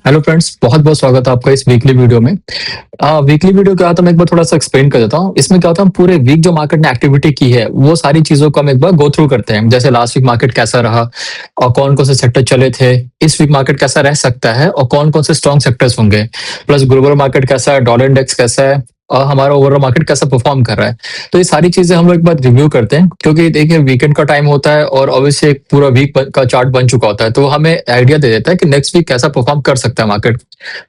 Hello friends, बहुत बहुत स्वागत है आपका इस वीकली वीडियो में। वीकली वीडियो क्या होता है, मैं एक बार थोड़ा सा एक्सप्लेन कर देता हूँ। इसमें क्या होता है, हम पूरे वीक जो मार्केट ने एक्टिविटी की है वो सारी चीजों को हम एक बार गो थ्रू करते हैं। जैसे लास्ट वीक मार्केट कैसा रहा और कौन कौन से सेक्टर चले थे, इस वीक मार्केट कैसा रह सकता है और कौन कौन से स्ट्रॉन्ग सेक्टर्स होंगे, प्लस ग्लोबल मार्केट कैसा है, डॉलर इंडेक्स कैसा है और हमारा ओवरऑल मार्केट कैसा परफॉर्म कर रहा है। तो ये सारी चीजें हम लोग एक बार रिव्यू करते हैं, क्योंकि देखिए वीकेंड का टाइम होता है और ऑब्वियसली एक पूरा वीक का चार्ट बन चुका होता है, तो वो हमें आइडिया दे देता है कि नेक्स्ट वीक कैसा परफॉर्म कर सकता है मार्केट।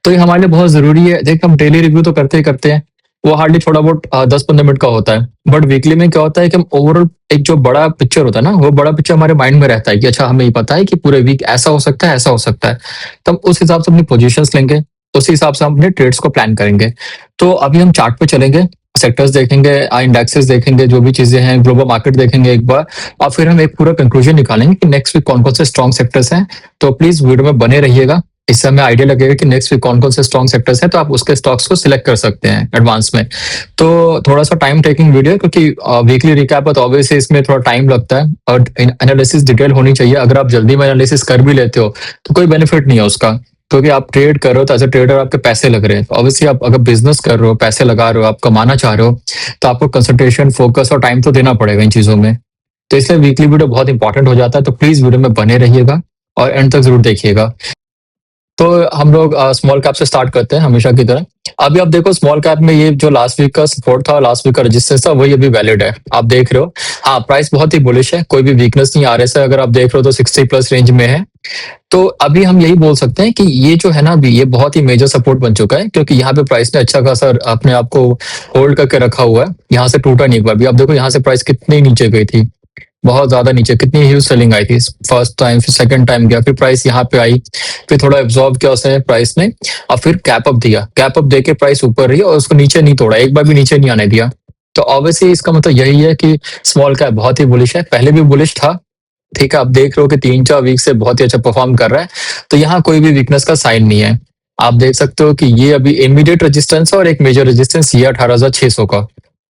तो ये हमारे लिए बहुत जरूरी है। देख, हम डेली रिव्यू तो करते ही करते हैं, वो हार्डली थोड़ा बहुत 10-15 मिनट का होता है। बट वीकली में क्या होता है कि हम ओवरऑल एक जो बड़ा पिक्चर होता है ना, वो बड़ा पिक्चर हमारे माइंड में रहता है कि अच्छा, हमें ये पता है कि पूरे वीक ऐसा हो सकता है, ऐसा हो सकता है। तो हम उस हिसाब से अपनी पोजीशंस लेंगे, उस हिसाब से हम अपने ट्रेड्स को प्लान करेंगे। तो अभी हम चार्ट पे चलेंगे, सेक्टर्स देखेंगे, इंडेक्सेस देखेंगे, जो भी चीजें हैं, ग्लोबल मार्केट देखेंगे एक बार, और फिर हम एक पूरा कंक्लूजन निकालेंगे कि नेक्स्ट वीक कौन कौन से स्ट्रॉन्ग सेक्टर्स हैं। तो प्लीज वीडियो में बने रहिएगा, इससे हमें आइडिया लगेगा कि नेक्स्ट वीक कौन कौन से स्ट्रॉन्ग सेक्टर्स हैं, तो आप उसके स्टॉक्स को सिलेक्ट कर सकते हैं एडवांस में। तो थोड़ा सा टाइम टेकिंग वीडियो है, क्योंकि वीकली रिकैप है तो ऑब्वियसली इसमें थोड़ा टाइम लगता है और एनालिसिस डिटेल होनी चाहिए। अगर आप जल्दी में एनालिसिस कर भी लेते हो तो कोई बेनिफिट नहीं है उसका, क्योंकि आप ट्रेड कर रहे हो तो एज ए ट्रेडर आपके पैसे लग रहे हैं। ऑब्वियसली आप अगर बिजनेस कर रहे हो, पैसे लगा रहे हो, आप कमाना चाह रहे हो, तो आपको कंसंट्रेशन, फोकस और टाइम तो देना पड़ेगा इन चीजों में। तो इसलिए वीकली वीडियो बहुत इंपॉर्टेंट हो जाता है। तो प्लीज वीडियो में बने रहिएगा और एंड तक जरूर देखिएगा। तो हम लोग स्मॉल कैप से स्टार्ट करते हैं हमेशा की तरह। अभी आप देखो, स्मॉल कैप में ये जो लास्ट वीक का सपोर्ट था, लास्ट वीक का रेजिस्टेंस था, वही अभी वैलिड है। आप देख रहे हो, हाँ, प्राइस बहुत ही बुलिश है, कोई भी वीकनेस नहीं आ रहा है। अगर आप देख रहे हो तो 60 प्लस रेंज में है। तो अभी हम यही बोल सकते हैं कि ये जो है ना, अभी ये बहुत ही मेजर सपोर्ट बन चुका है, क्योंकि यहाँ पे प्राइस ने अच्छा खासा अपने आप को होल्ड करके रखा हुआ है। यहाँ से टूटा नहीं एक बार भी। आप देखो यहाँ से प्राइस कितनी नीचे गई थी, बहुत ज्यादा नीचे, कितनी ह्यूज सेलिंग आई थी फर्स्ट टाइम, फिर सेकंड टाइम गया, फिर प्राइस यहाँ पे आई, फिर थोड़ा एब्जॉर्ब किया उसने प्राइस ने, और फिर कैप अप दिया। कैप अप देके प्राइस ऊपर रही और उसको नीचे नहीं तोड़ा, एक बार भी नीचे नहीं आने दिया। तो ऑब्वियसली इसका मतलब यही है कि स्मॉल कैप बहुत ही बुलिश है, पहले भी बुलिश था। ठीक है, आप देख रहे हो कि 3-4 वीक से बहुत ही अच्छा परफॉर्म कर रहा है। तो यहाँ कोई भी वीकनेस का साइन नहीं है। आप देख सकते हो कि ये अभी इमीडिएट रेजिस्टेंस है और एक मेजर रेजिस्टेंस ये 18,600 का।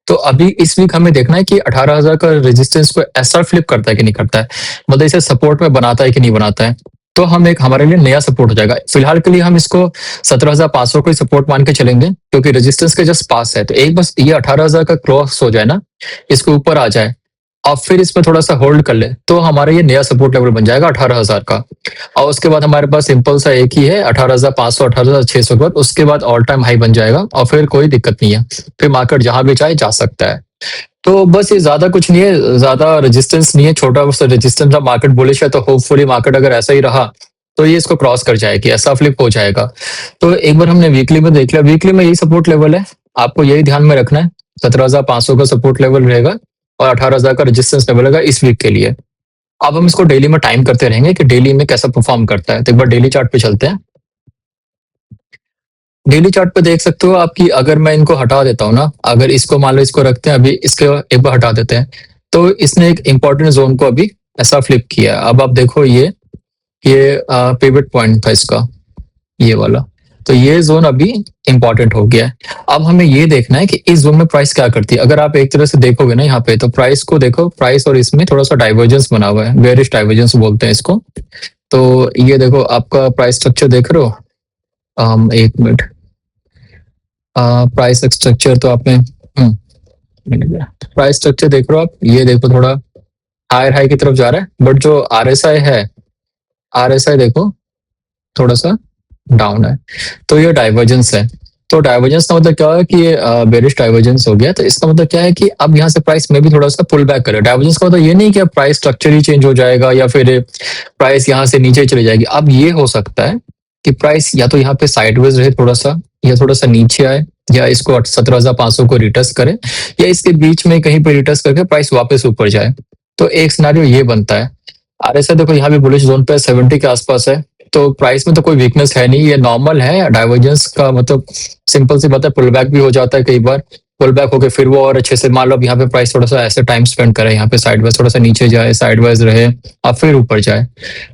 तो अभी इस वीक हमें देखना है कि 18,000 का रेजिस्टेंस को ऐसा फ्लिप करता है कि नहीं करता है, मतलब इसे सपोर्ट में बनाता है कि नहीं बनाता है। तो हम एक हमारे लिए नया सपोर्ट हो जाएगा। फिलहाल के लिए हम इसको 17,500 को सपोर्ट मान के चलेंगे, क्योंकि रेजिस्टेंस के जस्ट पास है। तो एक बस ये 18,000 का क्रॉस हो जाए ना, इसके ऊपर आ जाए और फिर इसमें थोड़ा सा होल्ड कर ले, तो हमारा ये नया सपोर्ट लेवल बन जाएगा 18,000 का। और उसके बाद हमारे पास सिंपल सा एक ही है, 18,500, 18,600 के बाद उसके बाद ऑल टाइम हाई बन जाएगा और फिर कोई दिक्कत नहीं है, फिर मार्केट जहां भी चाहे जा सकता है। तो बस ये ज्यादा कुछ नहीं है, ज्यादा रेजिस्टेंस नहीं है, छोटा सा रेजिस्टेंस। मार्केट बुलिश है तो होपफुली मार्केट अगर ऐसा ही रहा तो ये इसको क्रॉस कर जाएगी, ऐसा फ्लिप हो जाएगा। तो एक बार हमने वीकली में देख लिया, वीकली में यही सपोर्ट लेवल है, आपको यही ध्यान में रखना है। 17,500 का सपोर्ट लेवल रहेगा और 18,000 का रेजिस्टेंस लेवल रहेगा इस वीक के लिए। अब हम इसको डेली में टाइम करते रहेंगे कि डेली में कैसा परफॉर्म करता है। तो एक बार डेली चार्ट पे चलते हैं। डेली चार्ट पे देख सकते हो आपकी, अगर मैं इनको हटा देता हूँ ना, अगर इसको मान लो इसको रखते हैं अभी, इसके एक बार हटा देते हैं, तो इसने एक इंपॉर्टेंट जोन को अभी ऐसा फ्लिप किया। अब आप देखो, ये पिवट पॉइंट था इसका, ये वाला। तो ये जोन अभी इंपॉर्टेंट हो गया है। अब हमें ये देखना है कि इस जोन में प्राइस क्या करती है। अगर आप एक तरह से देखोगे ना यहाँ पे, तो प्राइस को देखो, प्राइस और इसमें थोड़ा सा डाइवर्जेंस बना हुआ है, बेरिश डाइवर्जेंस बोलते हैं इसको। तो ये देखो, आपका प्राइस स्ट्रक्चर देख रहे हो। एक मिनट, प्राइस स्ट्रक्चर तो आपने प्राइस स्ट्रक्चर देख रहे हो आप, ये देखो थोड़ा हायर हाई की तरफ जा रहा है, बट जो आरएसआई है, आरएसआई देखो थोड़ा सा डाउन है। तो ये डाइवर्जेंस है। तो डाइवर्जेंस का मतलब क्या है कि ये बेरिश डाइवर्जेंस हो गया। तो इसका मतलब क्या है कि अब यहाँ से प्राइस में भी थोड़ा सा पुल बैक करे। डाइवर्जेंस का मतलब ये नहीं कि अब प्राइस स्ट्रक्चर ही चेंज हो जाएगा या फिर प्राइस यहाँ से नीचे चली जाएगी। अब ये हो सकता है कि प्राइस या तो यहाँ पे साइडवेज रहे थोड़ा सा, या थोड़ा सा नीचे आए, या इसको 17,500 को रिटर्स करे, या इसके बीच में कहीं पे रिटर्स करके प्राइस वापस ऊपर जाए। तो एक सिनारियो ये बनता है। आरएसआई देखो यहाँ भी बुलिश जोन पे 70 के आसपास है। तो प्राइस में तो कोई वीकनेस है नहीं, ये नॉर्मल है। डाइवर्जेंस का मतलब सिंपल सी बात है, पुल बैक भी हो जाता है कई बार। पुल बैक होकर फिर वो और अच्छे से, मान लो अब यहाँ पे प्राइस थोड़ा सा ऐसे टाइम स्पेंड करे, यहाँ पे साइडवेज थोड़ा सा नीचे जाए, साइडवेज रहे और फिर ऊपर जाए।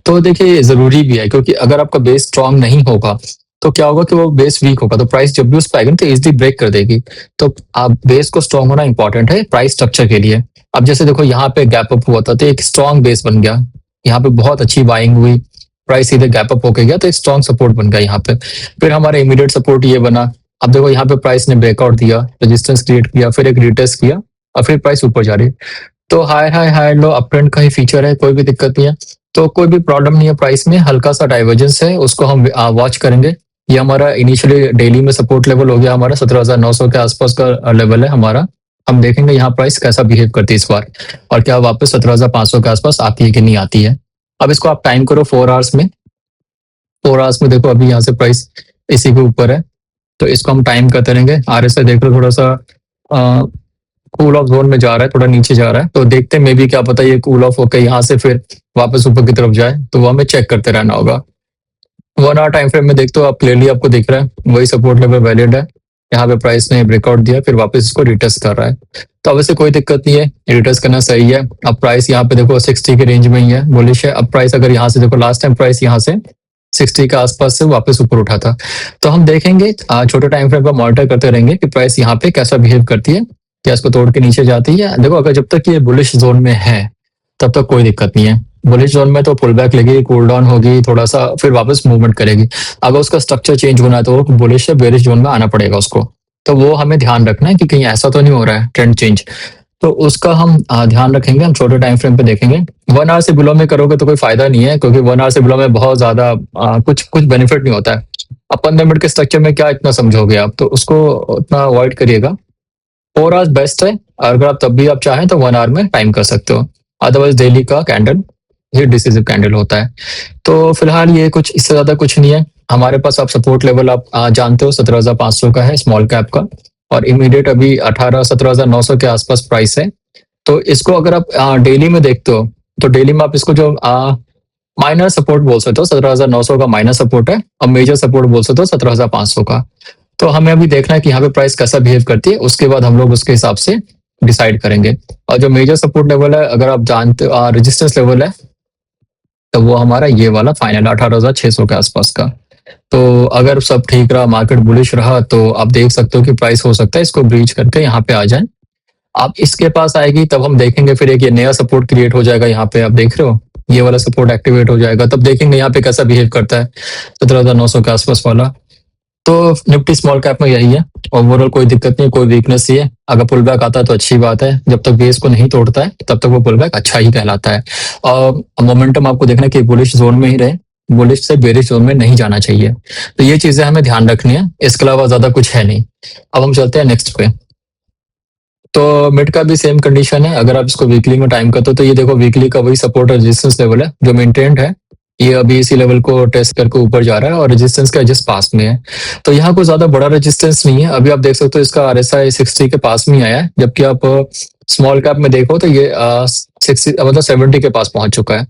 तो देखिए जरूरी भी है, क्योंकि अगर आपका बेस स्ट्रांग नहीं होगा तो क्या होगा कि वो बेस वीक होगा, तो प्राइस जब भी उस पर आएगी ना तो इजिली ब्रेक कर देगी। तो आप बेस को स्ट्रांग होना इंपॉर्टेंट है प्राइस स्ट्रक्चर के लिए। अब जैसे देखो यहाँ पे गैप अप हुआ था तो एक स्ट्रांग बेस बन गया, यहाँ पे बहुत अच्छी बाइंग हुई, प्राइस सीधे गैप अप होके गया, तो एक स्ट्रॉन्ग सपोर्ट बन गया यहाँ पे। फिर हमारा इमीडिएट सपोर्ट ये बना। अब देखो यहाँ पे प्राइस ने ब्रेकआउट दिया, रेजिस्टेंस क्रिएट किया, फिर एक रिटेस्ट किया और फिर प्राइस ऊपर जा रही है। तो high high high low up trend का ही फीचर है, कोई भी दिक्कत नहीं है। तो कोई भी प्रॉब्लम नहीं है प्राइस में, हल्का सा डाइवर्जेंस है, उसको हम वॉच करेंगे। ये हमारा इनिशियली डेली में सपोर्ट लेवल हो गया, हमारा 17,900 के आसपास का लेवल है हमारा। हम देखेंगे यहाँ प्राइस कैसा बिहेव करती है इस बार, और क्या वापस 17,500 के आसपास आती है कि नहीं आती है। अब इसको आप टाइम करो 4 आवर्स में। 4 आवर्स में देखो अभी यहाँ से प्राइस इसी के ऊपर है, तो इसको हम टाइम करते रहेंगे। RSI देख लो थोड़ा सा कूल ऑफ जोन में जा रहा है, थोड़ा नीचे जा रहा है, तो देखते हैं मे भी क्या पता ये कूल ऑफ होकर यहाँ से फिर वापस ऊपर की तरफ जाए, तो वो हमें चेक करते रहना होगा। 1 आवर टाइम फ्रेम में देखते हो आप, क्लियरली आपको दिख रहा है वही सपोर्ट लेवल वैलिड है। यहाँ पे प्राइस ने ब्रेकआउट दिया, फिर वापस इसको रिटेस्ट कर रहा है, तो अब ऐसे कोई दिक्कत नहीं है, रिटेस्ट करना सही है। अब प्राइस यहाँ पे देखो 60 के रेंज में ही है, बुलिश है। अब प्राइस अगर यहाँ से देखो, लास्ट टाइम प्राइस यहाँ से 60 के आसपास से वापस ऊपर उठा था, तो हम देखेंगे छोटे टाइम फ्रेम पर मॉनिटर करते रहेंगे कि प्राइस यहाँ पे कैसा बिहेव करती है, क्या इसको तोड़ के नीचे जाती है। देखो अगर जब तक ये बुलिश जोन में है तब तक कोई दिक्कत नहीं है। बुलिश जोन में तो पुल बैक लेगी, कूल डाउन होगी थोड़ा सा, फिर वापस मूवमेंट करेगी। अगर उसका स्ट्रक्चर चेंज होना है तो बुलिश से बेरिश जोन में आना पड़ेगा उसको, तो वो हमें ध्यान रखना है कि कहीं ऐसा तो नहीं हो रहा है ट्रेंड चेंज, तो उसका हम ध्यान रखेंगे। हम छोटे टाइम फ्रेम पे देखेंगे। 1 आवर से बिलो में करोगे तो कोई फायदा नहीं है, क्योंकि 1 आवर से बिलो में बहुत ज्यादा कुछ बेनिफिट नहीं होता है। अब 15 मिनट के स्ट्रक्चर में क्या इतना समझोगे आप, तो उसको उतना अवॉइड करिएगा। 4 आवर्स बेस्ट है, अगर आप तब भी आप चाहें तो 1 आवर में टाइम कर सकते हो, अदरवाइज डेली का कैंडल ये डिसिसिव कैंडल होता है। तो फिलहाल ये कुछ इससे ज्यादा कुछ नहीं है हमारे पास। आप सपोर्ट लेवल आप जानते हो 17,500 का है स्मॉल कैप का, और इमीडिएट अभी 17,900 के आसपास प्राइस है। तो इसको अगर आप डेली में देखते हो, तो डेली में आप इसको जो माइनर सपोर्ट बोल सकते हो 17,900 का माइनर सपोर्ट है, और मेजर सपोर्ट बोल सकते हो 17,500 का। तो हमें अभी देखना है कि यहाँ पे प्राइस कैसा बिहेव करती है, उसके बाद हम लोग उसके हिसाब से डिसाइड करेंगे। और जो मेजर सपोर्ट लेवल है, अगर आप जानते हो रेजिस्टेंस लेवल है, तो वो हमारा ये वाला फाइनल 18,600 के आसपास का। तो अगर सब ठीक रहा, मार्केट बुलिश रहा, तो आप देख सकते हो कि प्राइस हो सकता है इसको ब्रीच करके यहाँ पे आ जाए। आप इसके पास आएगी तब हम देखेंगे, फिर एक ये नया सपोर्ट क्रिएट हो जाएगा यहाँ पे, आप देख रहे हो ये वाला सपोर्ट एक्टिवेट हो जाएगा, तब देखेंगे यहाँ पे कैसा बिहेव करता है 17,900 के आसपास वाला। तो निफ्टी स्मॉल कैप में यही है, ओवरऑल कोई दिक्कत नहीं, कोई वीकनेस नहीं है। अगर पुल बैक आता है तो अच्छी बात है, जब तक बेस को नहीं तोड़ता है तब तक वो पुल बैक अच्छा ही कहलाता है। और मोमेंटम आपको देखना है कि बुलिश जोन में ही रहे, बुलिश से बेरिश जोन में नहीं जाना चाहिए। तो ये चीजें हमें ध्यान रखनी है, इसके अलावा ज्यादा कुछ है नहीं। अब हम चलते हैं नेक्स्ट पे। तो मिड का भी सेम कंडीशन है, अगर आप इसको वीकली में टाइम करते हो तो ये देखो वीकली का वही सपोर्ट रेजिस्टेंस लेवल है जो मेंटेन्ड है, ये अभी इसी लेवल को टेस्ट करके ऊपर जा रहा है और रेजिस्टेंस का जस्ट पास में है। तो यहाँ कोई ज्यादा बड़ा रेजिस्टेंस नहीं है, अभी आप देख सकते हो इसका RSI 60 के पास में आया है, जबकि आप स्मॉल कैप में देखो तो ये 60 मतलब 70 के पास पहुंच चुका है।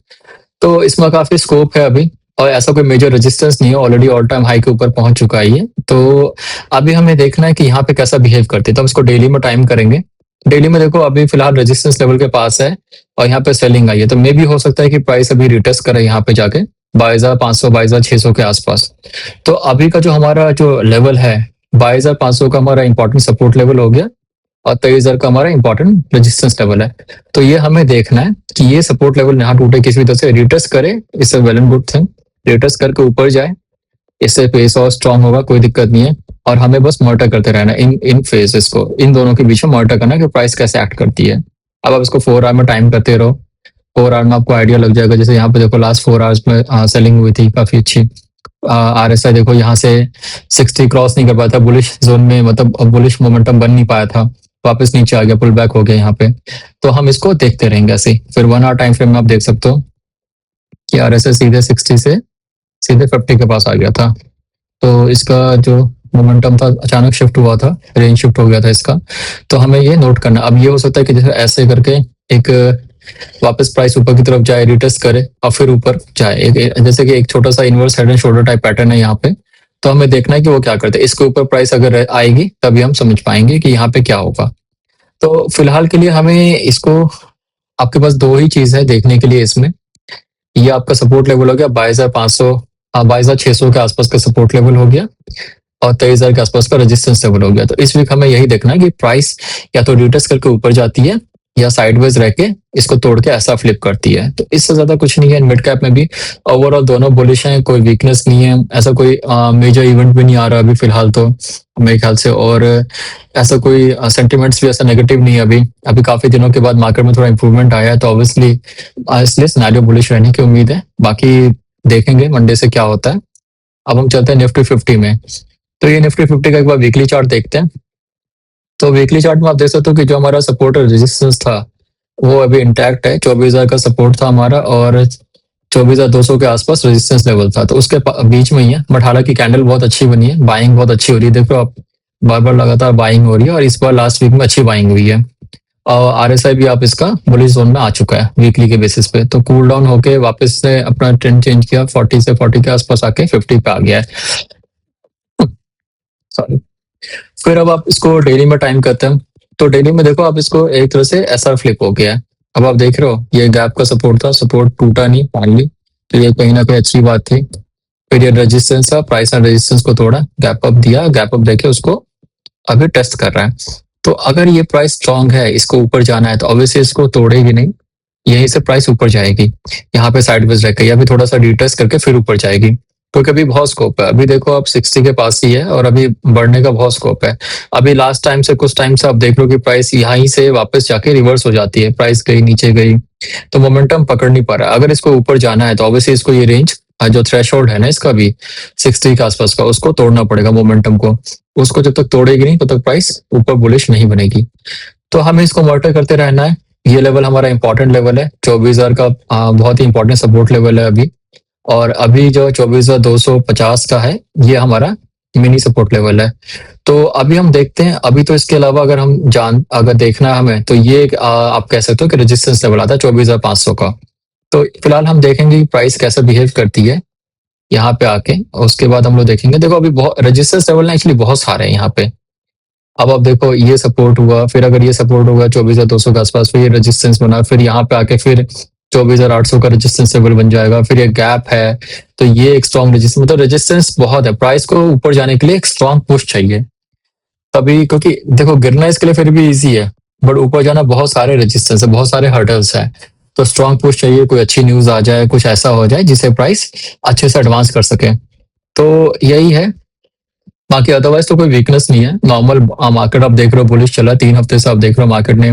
तो इसमें काफी स्कोप है अभी, और ऐसा कोई मेजर रेजिस्टेंस नहीं है, ऑलरेडी ऑल टाइम हाई के ऊपर पहुंच चुका है ये। तो अभी हमें देखना है कि यहाँ पे कैसा बिहेव करते हैं, तो हम इसको डेली में टाइम करेंगे। डेली में देखो अभी फिलहाल रेजिस्टेंस लेवल के पास है और यहाँ पे सेलिंग आई है, तो मे भी हो सकता है कि प्राइस अभी रिटेस्ट करे यहाँ पे जाके 22,500 22,600 के आसपास। तो अभी का जो हमारा जो लेवल है 22,500 का हमारा इंपॉर्टेंट सपोर्ट लेवल हो गया, और 23,000 का हमारा इंपॉर्टेंट रेजिस्टेंस लेवल है। तो ये हमें देखना है कि ये सपोर्ट लेवल यहाँ टूटे, किसी भी तरह से रिटेस्ट करे, इससे well and good thing, retest करके ऊपर जाए, इससे पेस और स्ट्रांग होगा, कोई दिक्कत नहीं है। और हमें बस मॉनिटर करते रहना इन फेजेस को, इन दोनों के बीच में मॉनिटर करना कि प्राइस कैसे एक्ट करती है। अब आप इसको 4 आवर में टाइम करते रहो, 4 आवर में आपको आइडिया लग जाएगा। जैसे यहाँ पे देखो लास्ट 4 आवर्स में सेलिंग हुई थी काफी अच्छी। RSI देखो यहाँ से 60 क्रॉस नहीं कर पाया था बुलिश जोन में, मतलब बुलिश मोमेंटम बन नहीं पाया था, वापस नीचे आ गया, पुल बैक हो गया यहाँ पे। तो हम इसको देखते रहेंगे ऐसे। फिर 1 आवर टाइम फ्रेम में आप देख सकते हो कि RSI सीधे 60 से सीधे 50 के पास आ गया था। तो इसका जो मोमेंटम था अचानक शिफ्ट हुआ था, रेंज शिफ्ट हो गया था इसका। तो हमें ये नोट करना। अब ये हो सकता है कि जैसे ऐसे करके एक वापस प्राइस ऊपर की तरफ जाए, रिटेस्ट करे और फिर ऊपर जाए, जैसे कि एक छोटा सा inverse head and shoulder type pattern है यहाँ पे। तो हमें देखना है कि वो क्या करते हैं। इसके ऊपर प्राइस अगर आएगी तभी हम समझ पाएंगे कि यहाँ पे क्या होगा। तो फिलहाल के लिए हमें इसको, आपके पास 2 ही चीज है देखने के लिए इसमें। ये आपका सपोर्ट लेवल हो गया 22,500 22,600 के आसपास का सपोर्ट लेवल हो गया, और 23,000 के आसपास का रेजिस्टेंस लेवल हो गया। तो इस वीक हमें यही देखना है कि प्राइस या तो रिटेस्ट करके ऊपर जाती है या साइडवेज रह के इसको तोड़ के ऐसा फ्लिप करती है। तो इससे ज्यादा कुछ नहीं है। मिड कैप में भी ओवरऑल दोनों बुलिश हैं, कोई वीकनेस नहीं है, ऐसा कोई मेजर इवेंट भी नहीं आ रहा अभी फिलहाल तो मेरे ख्याल से। और ऐसा कोई सेंटिमेंट्स भी ऐसा नेगेटिव नहीं है अभी। अभी काफी दिनों के बाद मार्केट में थोड़ा इंप्रूवमेंट आया है, तो ऑब्वियसली इसलिए सिनेरियो बुलिश रहने की उम्मीद है। बाकी देखेंगे मंडे से क्या होता है। अब हम चलते हैं निफ्टी 50 में। तो ये निफ्टी 50 का एक बार वीकली चार्ट देखते हैं। तो वीकली चार्ट में आप देख सकते हो कि जो हमारा सपोर्ट और रेजिस्टेंस था वो अभी इंटैक्ट है। 24,000 का सपोर्ट था हमारा और 24,200 के आसपास रेजिस्टेंस लेवल था, तो उसके बीच में ही है। बट हालांकि कैंडल बहुत अच्छी बनी है, बाइंग बहुत अच्छी हो रही है। देखो आप, बार बार लगातार बाइंग हो रही है और इस बार लास्ट वीक में अच्छी बाइंग हुई है। और आरएसआई भी आप इसका बुलिश जोन में आ चुका है वीकली के बेसिस पे। तो कूल डाउन होके वापस से अपना ट्रेंड चेंज किया, 40 से 40 के आसपास आके 50 पे आ गया है। सॉरी। फिर अब आप इसको डेली में टाइम करते हैं। तो डेली में देखो आप, इसको एक तरह से ऐसा फ्लिप हो गया है। अब आप देख रहे हो ये गैप का सपोर्ट था, सपोर्ट टूटा नहीं फाइनली, तो ये कहीं ना कहीं अच्छी बात थी। फिर ये रेजिस्टेंस था, प्राइस ने रेजिस्टेंस को तोड़ा, गैप अप दिया, गैप अप देके उसको अभी टेस्ट कर रहा है। तो अगर ये प्राइस स्ट्रांग है, इसको ऊपर जाना है, तो ऑब्वियसली इसको तोड़ेगी नहीं, यहीं से प्राइस ऊपर जाएगी। यहाँ पे साइडवेज रहकर या फिर थोड़ा सा डिटेस्ट करके फिर ऊपर जाएगी। क्योंकि अभी बहुत स्कोप है। अभी देखो आप 60 के पास ही है और अभी बढ़ने का बहुत स्कोप है। अभी लास्ट टाइम से कुछ टाइम से आप देख लो कि प्राइस यहीं से वापस जाके रिवर्स हो जाती है, प्राइस गई नीचे गई, तो मोमेंटम पकड़ नहीं पा रहा है। अगर इसको ऊपर जाना है तो ऑब्वियसली इसको ये रेंज जो थ्रेशोल्ड है ना इसका भी 60 के आसपास का, उसको तोड़ना पड़ेगा मोमेंटम को। उसको जब तक तोड़ेगी नहीं तब तक प्राइस ऊपर बुलिश नहीं बनेगी। तो हमें इसको मॉनिटर करते रहना है। ये लेवल हमारा इंपॉर्टेंट लेवल है, 24,000 का बहुत ही इंपॉर्टेंट सपोर्ट लेवल है अभी। और अभी जो 24,250 का है ये हमारा मिनी सपोर्ट लेवल है। तो अभी हम देखते हैं। अभी तो इसके अलावा अगर हम अगर देखना है हमें, तो ये आप कह सकते हो कि रेजिस्टेंस लेवल आता है 24,500 का। तो फिलहाल हम देखेंगे कि प्राइस कैसा बिहेव करती है यहाँ पे आके, और उसके बाद हम लोग देखेंगे। देखो अभी बहुत रेजिस्टेंस लेवल ना एक्चुअली बहुत सारे हैं यहाँ पे। अब आप देखो ये सपोर्ट हुआ, फिर अगर ये सपोर्ट होगा 24,200 के आसपास, फिर ये रेजिस्टेंस बना, फिर यहाँ पे आके फिर 24,800 का रेजिस्टेंस लेवल बन जाएगा, फिर ये गैप है, तो ये एक स्ट्रॉन्ग रेजिस्टेंस, मतलब रेजिस्टेंस बहुत है। प्राइस को ऊपर जाने के लिए एक स्ट्रॉन्ग पुश चाहिए तभी, क्योंकि देखो गिरना इसके लिए फिर भी इजी है, बट ऊपर जाना बहुत सारे रेजिस्टेंस है, बहुत सारे हर्डल्स है। तो स्ट्रॉन्ग पुश चाहिए, कोई अच्छी न्यूज आ जाए, कुछ ऐसा हो जाए जिससे प्राइस अच्छे से एडवांस कर सके। तो यही है। बाकी अदरवाइज तो कोई वीकनेस नहीं है, नॉर्मल मार्केट आप देख रहे हो बुलिश चला 3 हफ्ते से। आप देख रहे हो मार्केट ने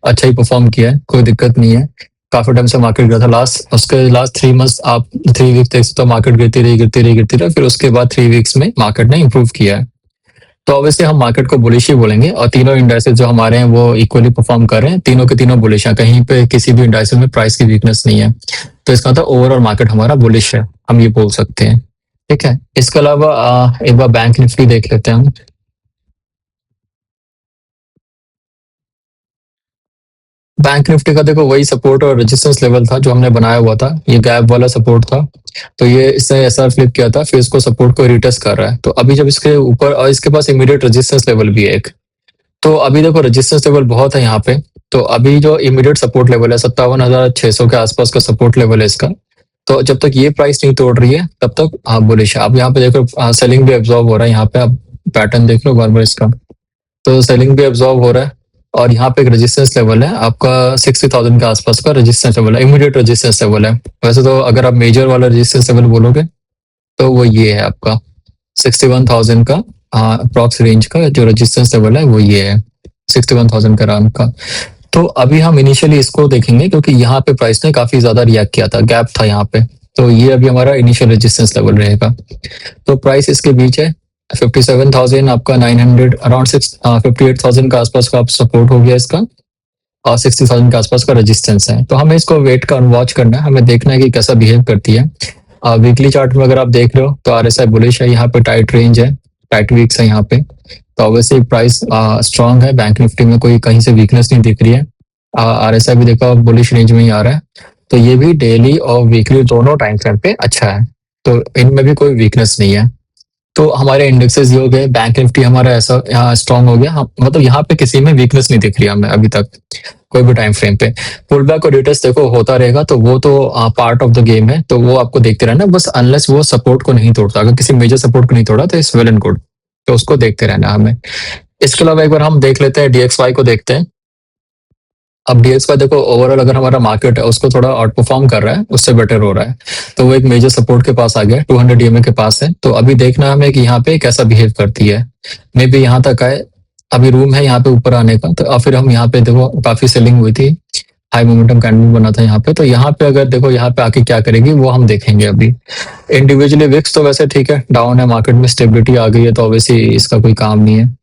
अच्छा ही परफॉर्म किया है, कोई दिक्कत नहीं है। काफी टाइम से मार्केट गया था, लास्ट 3 मंथ्स आप 3 वीक देख सकते हो, मार्केट गिरती रही, फिर उसके बाद 3 वीक्स में मार्केट ने इंप्रूव किया है। तो ऑब्वियसली हम मार्केट को बुलिश ही बोलेंगे। और तीनों इंडाइसेस जो हमारे हैं वो इक्वली परफॉर्म कर रहे हैं, तीनों के तीनों बुलिश हैं, कहीं पे किसी भी इंडाइसेस में प्राइस की वीकनेस नहीं है। तो इसका मतलब ओवरऑल मार्केट हमारा बुलिश है, हम ये बोल सकते हैं। ठीक है। इसके अलावा एक बार बैंक निफ्टी देख लेते हैं हम। बैंक निफ्टी का देखो वही सपोर्ट और रेजिस्टेंस लेवल था जो हमने बनाया हुआ था, ये गैप वाला सपोर्ट था। तो ये इसने ऐसा फ्लिप किया था, फिर इसको सपोर्ट को रिटेस्ट कर रहा है। तो अभी जब इसके ऊपर, और इसके पास इमीडिएट रेजिस्टेंस लेवल भी है एक, तो अभी देखो रेजिस्टेंस लेवल बहुत है यहाँ पे। तो अभी जो इमीडिएट सपोर्ट लेवल है 57,600 के आसपास का सपोर्ट लेवल है इसका। तो जब तक ये प्राइस नहीं तोड़ रही है तब तक बुलिश है। अब यहाँ पे देखो सेलिंग भी एब्जॉर्ब हो रहा है, यहाँ पे आप पैटर्न देख लो बार बार इसका। तो सेलिंग भी एब्जॉर्ब हो रहा है। और यहाँ पे एक रेजिस्टेंस लेवल है आपका 60,000 के आसपास का रेजिस्टेंस लेवल है, इमीडिएट रेजिस्टेंस लेवल है। वैसे तो अगर आप मेजर वाला रेजिस्टेंस लेवल बोलोगे तो वो ये है आपका 61,000 का अप्रॉक्स रेंज का जो रेजिस्टेंस लेवल है वो ये है 61,000 का राउंड का। तो अभी हम इनिशियली इसको देखेंगे क्योंकि यहाँ पे प्राइस ने काफी ज्यादा रिएक्ट किया था, गैप था यहाँ पे। तो ये अभी हमारा इनिशियल रेजिस्टेंस लेवल रहेगा। तो प्राइस इसके बीच है 57,000 आपका 900, अराउंड 58,000 का आसपास का आप सपोर्ट हो गया इसका, और 60,000 के आसपास का रेजिस्टेंस है। तो हमें इसको वेट का वॉच करना है, हमें देखना है कि कैसा बिहेव करती है। वीकली चार्ट में अगर आप देख रहे हो तो आरएसआई बुलिश है, यहाँ पे टाइट रेंज है, टाइट वीक्स है यहाँ पे। तो ऑब्वियसली प्राइस स्ट्रांग है, बैंक निफ्टी में कोई कहीं से वीकनेस नहीं दिख रही है। आरएसआई भी देखो बुलिश रेंज में ही आ रहा है। तो ये भी डेली और वीकली दोनों टाइम फ्रेम पे अच्छा है, तो इनमें भी कोई वीकनेस नहीं है। तो हमारे इंडेक्सेस ये हो गए, बैंक निफ्टी हमारा ऐसा यहाँ स्ट्रांग हो गया, मतलब यहाँ पे किसी में वीकनेस नहीं दिख रही हमें अभी तक कोई भी टाइम फ्रेम पे। पुल बैक और रिटेस्ट देखो होता रहेगा, तो वो तो पार्ट ऑफ द गेम है, तो वो आपको देखते रहना बस, अनलेस वो सपोर्ट को नहीं तोड़ता। अगर किसी मेजर सपोर्ट को नहीं तोड़ा तो इट्स वेल एंड गुड, तो उसको देखते रहना हमें। इसके अलावा एक बार हम देख लेते हैं DXY को देखते हैं। अब डीएक्स का देखो ओवरऑल अगर हमारा मार्केट है उसको थोड़ा आउट परफॉर्म कर रहा है, उससे बेटर हो रहा है। तो वो एक मेजर सपोर्ट के पास आ गया, 200 ईएमए के पास है। तो अभी देखना है हमें कि यहाँ पे कैसा बिहेव करती है। मे बी यहाँ तक आए, अभी रूम है यहाँ पे ऊपर आने का। तो अब फिर हम यहाँ पे देखो काफी सेलिंग हुई थी, हाई मोमेंटम कैंडल बना था यहाँ पे। तो यहाँ पे अगर देखो यहाँ पे आके क्या करेगी वो हम देखेंगे अभी। इंडिविजुअली विक्स तो वैसे ठीक है, डाउन है, मार्केट में स्टेबिलिटी आ गई है, तो ऑब्वियसली इसका कोई काम नहीं है।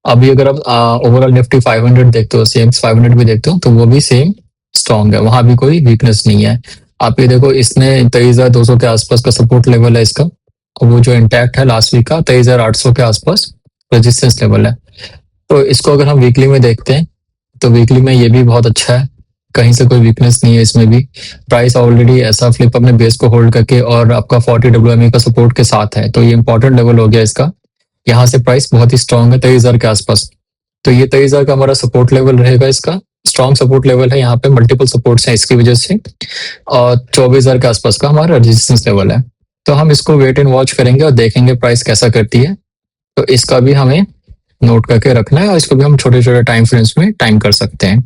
अभी अगर आप ओवरऑल निफ्टी 500 देखते हो, सीएक्स 500 भी देखते हो, तो वो भी सेम स्ट्रॉन्ग है, वहां भी कोई वीकनेस नहीं है। आप ये देखो, इसने 23,200 के आसपास का सपोर्ट लेवल है इसका, और वो जो इंटैक्ट है लास्ट वीक का 23,800 के आसपास रेजिस्टेंस लेवल है। तो इसको अगर हम वीकली में देखते हैं तो वीकली में ये भी बहुत अच्छा है, कहीं से कोई वीकनेस नहीं है इसमें भी। प्राइस ऑलरेडी ऐसा फ्लिप अपने बेस को होल्ड करके और आपका 40 डब्ल्यूएमए का सपोर्ट के साथ है, तो ये इंपॉर्टेंट लेवल हो गया इसका। यहाँ से प्राइस बहुत ही स्ट्रांग है 23,000 के आसपास। तो ये 23,000 का हमारा सपोर्ट लेवल रहेगा इसका, स्ट्रॉन्ग सपोर्ट लेवल है। यहाँ पे मल्टीपल सपोर्ट्स हैं इसकी वजह से, और 24,000 के आसपास का हमारा रेजिस्टेंस लेवल है। तो हम इसको वेट एंड वॉच करेंगे और देखेंगे प्राइस कैसा करती है। तो इसका भी हमें नोट करके रखना है, और इसको भी हम छोटे छोटे टाइम फ्रेम्स में टाइम कर सकते हैं।